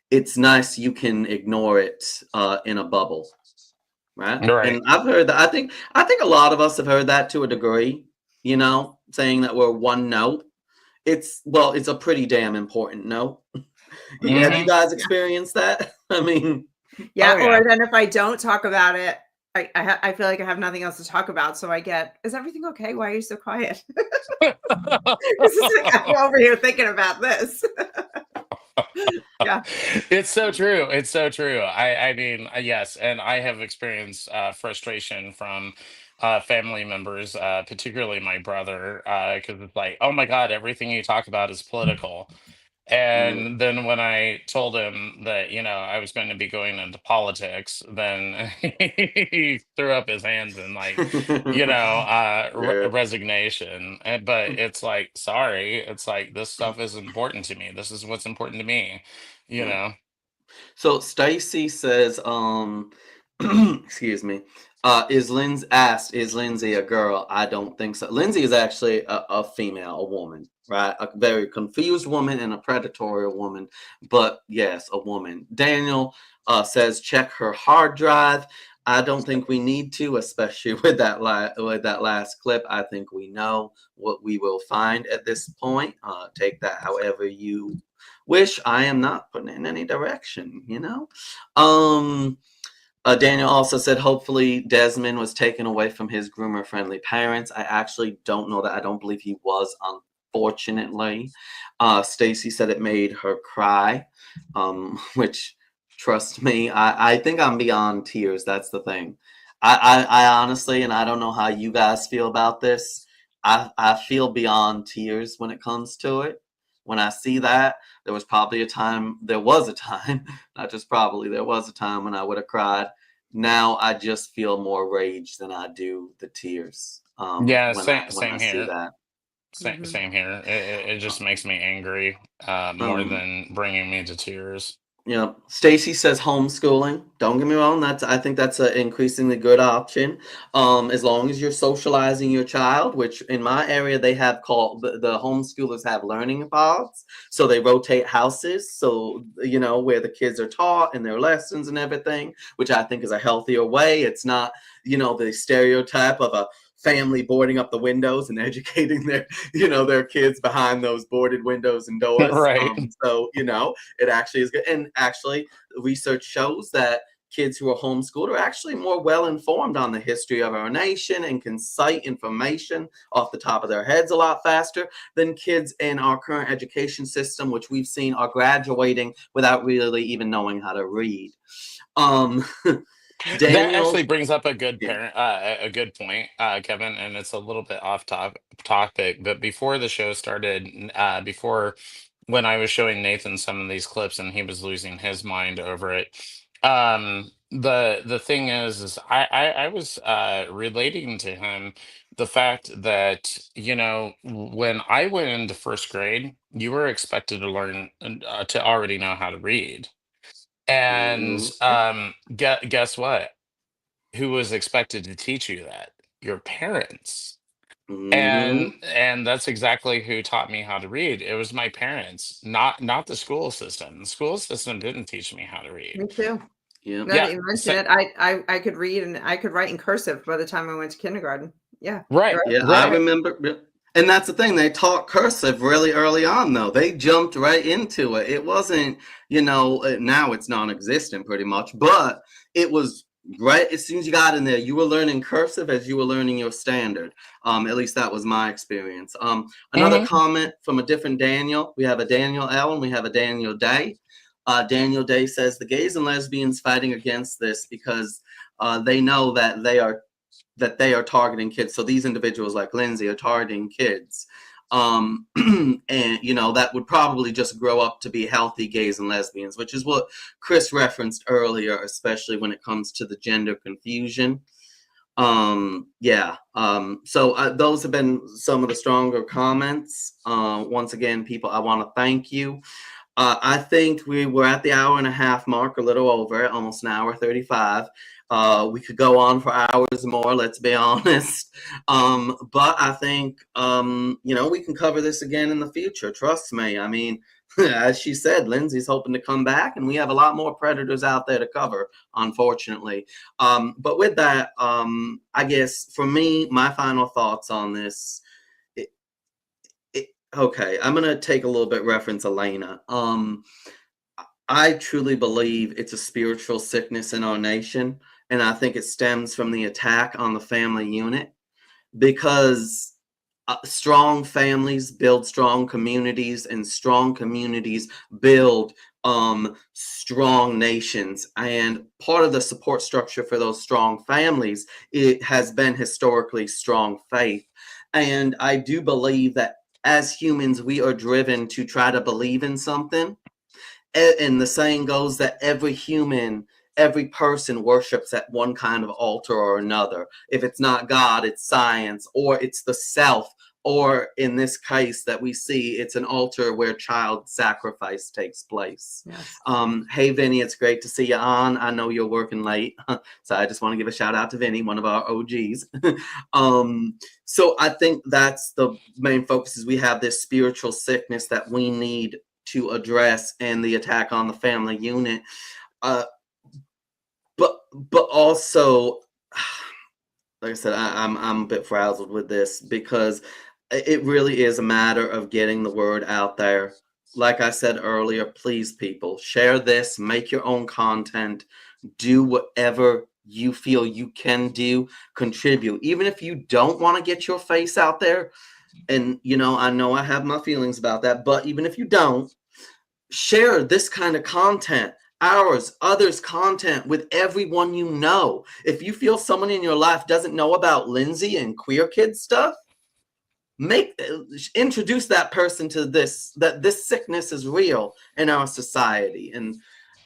it's nice you can ignore it in a bubble, right? And I've heard that. I think a lot of us have heard that to a degree. Saying that we're one note. It's a pretty damn important note. Have you guys experienced that? I mean, or then if I don't talk about it, I feel like I have nothing else to talk about. So I get, is everything okay? Why are you so quiet? This is like, I'm over here thinking about this. Yeah, it's so true. It's so true. I mean, yes, and I have experienced frustration from family members, particularly my brother, because it's like, oh my God, everything you talk about is political. And then when I told him that, I was going to be going into politics, then he threw up his hands and resignation. But it's like, sorry, it's like, this stuff is important to me. This is what's important to me, you know? So Stacy says, excuse me, is Lindsay a girl? I don't think so. Lindsay is actually a female, a woman, right? A very confused woman and a predatory woman, but yes, a woman. Daniel says, check her hard drive. I don't think we need to, especially with that last clip. I think we know what we will find at this point. Take that however you wish. I am not putting in any direction, Daniel also said, hopefully Desmond was taken away from his groomer-friendly parents. I actually don't know that. I don't believe he was, unfortunately. Stacy said it made her cry, which, trust me, I think I'm beyond tears. That's the thing. I honestly, and I don't know how you guys feel about this, I feel beyond tears when it comes to it. When I see that, there was a time, not just probably, there was a time when I would have cried. Now I just feel more rage than I do the tears. Same here. See that. Same here. It just makes me angry more than bringing me to tears. Yeah, Stacy says homeschooling. Don't get me wrong. I think that's an increasingly good option. As long as you're socializing your child, which in my area they have called the homeschoolers have learning pods. So they rotate houses. So where the kids are taught and their lessons and everything, which I think is a healthier way. It's not the stereotype of a family boarding up the windows and educating their kids behind those boarded windows and doors. Right. So it actually is good. And actually, research shows that kids who are homeschooled are actually more well informed on the history of our nation and can cite information off the top of their heads a lot faster than kids in our current education system, which we've seen are graduating without really even knowing how to read. That actually brings up a good point, Kevin, and it's a little bit off topic. But before the show started, when I was showing Nathan some of these clips and he was losing his mind over it, the thing is I was relating to him the fact that when I went into first grade, you were expected to learn to already know how to read. And guess what? Who was expected to teach you that? Your parents. And that's exactly who taught me how to read. It was my parents, not the school system. The school system didn't teach me how to read. Me too. Yeah. Now that you mentioned it, I could read and I could write in cursive by the time I went to kindergarten. Yeah. Right. Yeah, right. I remember. And that's the thing. They taught cursive really early on, though. They jumped right into it. It wasn't, now it's non-existent pretty much, but it was right as soon as you got in there, you were learning cursive as you were learning your standard. At least that was my experience. Another comment from a different Daniel. We have a Daniel L and we have a Daniel Day. Daniel Day says the gays and lesbians fighting against this because they know that they are targeting kids. So these individuals like Lindsay are targeting kids. And, that would probably just grow up to be healthy gays and lesbians, which is what Chris referenced earlier, especially when it comes to the gender confusion. So those have been some of the stronger comments. Once again, people, I want to thank you. I think we were at the hour and a half mark, a little over, almost an hour 35. We could go on for hours more, let's be honest. But I think, we can cover this again in the future. Trust me. I mean, as she said, Lindsay's hoping to come back, and we have a lot more predators out there to cover, unfortunately. But with that, I guess for me, my final thoughts on this. Okay, I'm going to take a little bit reference Elena. I truly believe it's a spiritual sickness in our nation. And I think it stems from the attack on the family unit, because strong families build strong communities, and strong communities build strong nations. And part of the support structure for those strong families, it has been historically strong faith. And I do believe that as humans, we are driven to try to believe in something. And the saying goes that every person worships at one kind of altar or another. If it's not God, it's science, or it's the self, or in this case that we see, it's an altar where child sacrifice takes place. Yes. Hey, Vinny, it's great to see you on. I know you're working late, so I just want to give a shout out to Vinny, one of our OGs. So I think that's the main focus, is we have this spiritual sickness that we need to address, and the attack on the family unit. But also, like I said, I'm a bit frazzled with this, because it really is a matter of getting the word out there. Like I said earlier, please, people, share this, make your own content, do whatever you feel you can do, contribute. Even if you don't want to get your face out there, and, I know I have my feelings about that, but even if you don't, share this kind of content. Others' content with everyone you know. If you feel someone in your life doesn't know about Lindsay and queer kid stuff, introduce that person to this sickness is real in our society. And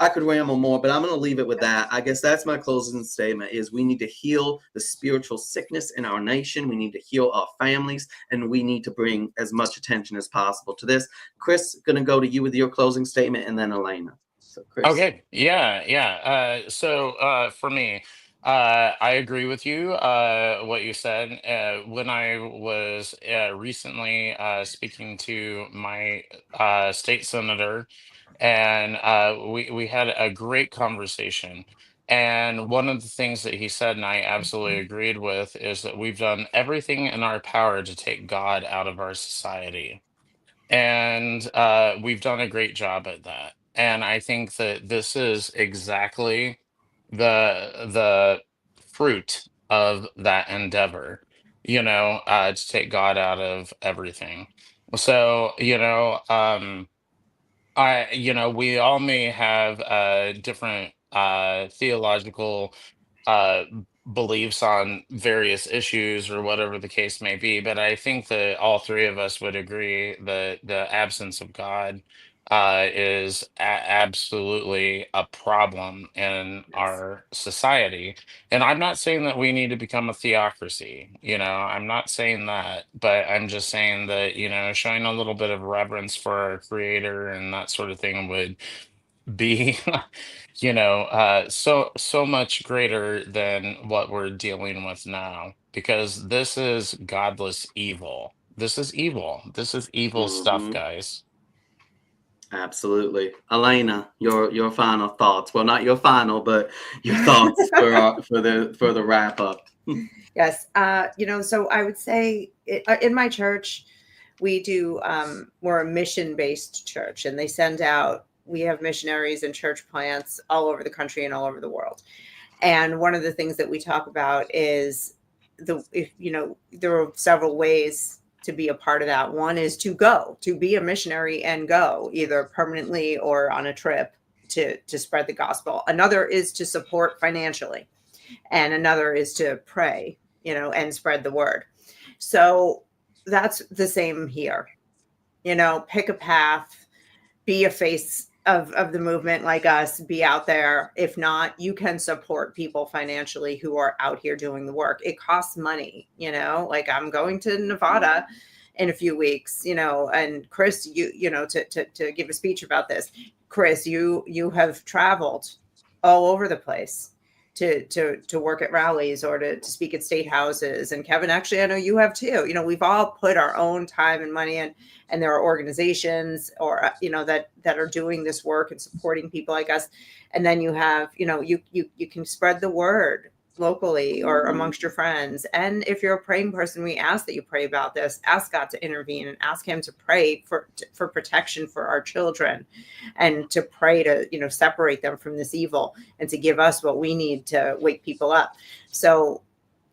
I could ramble more, but I'm going to leave it with that. I guess that's my closing statement, is we need to heal the spiritual sickness in our nation. We need to heal our families, and we need to bring as much attention as possible to this. Chris, going to go to you with your closing statement, and then Elena. So, Chris. Okay. Yeah. So for me, I agree with you, what you said. When I was recently speaking to my state senator, and we had a great conversation. And one of the things that he said, and I absolutely agreed with, is that we've done everything in our power to take God out of our society. And we've done a great job at that. And I think that this is exactly the fruit of that endeavor, to take God out of everything. So, we all may have different theological uh, beliefs on various issues or whatever the case may be, but I think that all three of us would agree that the absence of God is absolutely a problem in Yes. our society. And I'm not saying that we need to become a theocracy, I'm not saying that, but I'm just saying that, showing a little bit of reverence for our creator and that sort of thing would be so much greater than what we're dealing with now, because this is godless evil. This is evil stuff, Mm-hmm. guys. Absolutely. Elena, your final thoughts. Well, not your final, but your thoughts for the wrap up. Yes. So I would say in my church, we do, we're a mission-based church, and they send out, we have missionaries and church plants all over the country and all over the world. And one of the things that we talk about is there are several ways to be a part of that. One is to be a missionary and go either permanently or on a trip to spread the gospel. Another is to support financially, and another is to pray, and spread the word. So that's the same here. Pick a path, be a face of the movement like us, be out there. If not, you can support people financially who are out here doing the work. It costs money, like I'm going to Nevada in a few weeks, and Chris, to give a speech about this. Chris, you have traveled all over the place to work at rallies or to speak at state houses. And Kevin, actually, I know you have too. We've all put our own time and money in, and there are organizations or, that are doing this work and supporting people like us. And then you have, you can spread the word locally or amongst your friends. And if you're a praying person, we ask that you pray about this, ask God to intervene, and ask him to pray for protection for our children, and to pray to, separate them from this evil, and to give us what we need to wake people up. So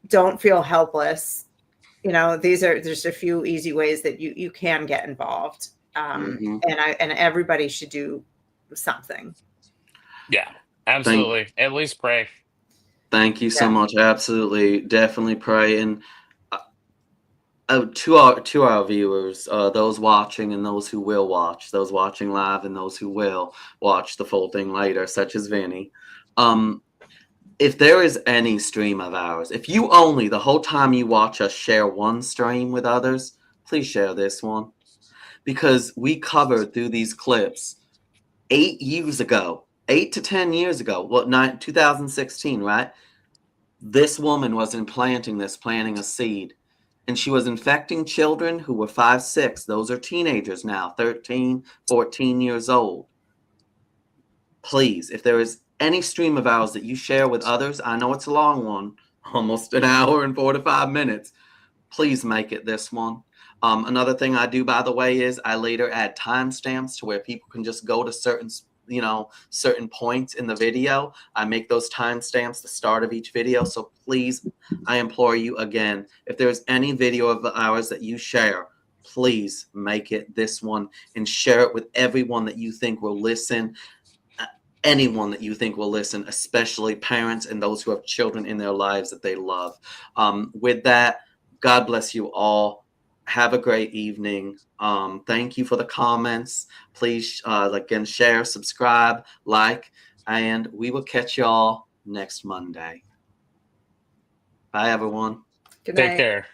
don't feel helpless. These are just a few easy ways that you can get involved. And everybody should do something. Yeah, absolutely. At least pray. Thank you so much. Absolutely. Definitely pray. And to our viewers, those watching and those who will watch, those watching live and those who will watch the full thing later, such as Vinny. If there is any stream of ours, if you only the whole time you watch us share one stream with others, please share this one. Because we covered through these clips 8 years ago, 8 to 10 years ago, 2016, right? This woman was planting a seed, and she was infecting children who were 5, 6. Those are teenagers now, 13, 14 years old. Please, if there is any stream of ours that you share with others, I know it's a long one, almost an hour and 45 minutes. Please make it this one. Another thing I do, by the way, is I later add timestamps to where people can just go to certain points in the video. I make those timestamps the start of each video. So please, I implore you again, if there's any video of ours that you share, please make it this one and share it with everyone that you think will listen. Anyone that you think will listen, especially parents and those who have children in their lives that they love. With that, God bless you all. Have a great evening. Thank you for the comments. Please, again, share, subscribe, like, and we will catch y'all next Monday. Bye, everyone. Good night. Take care.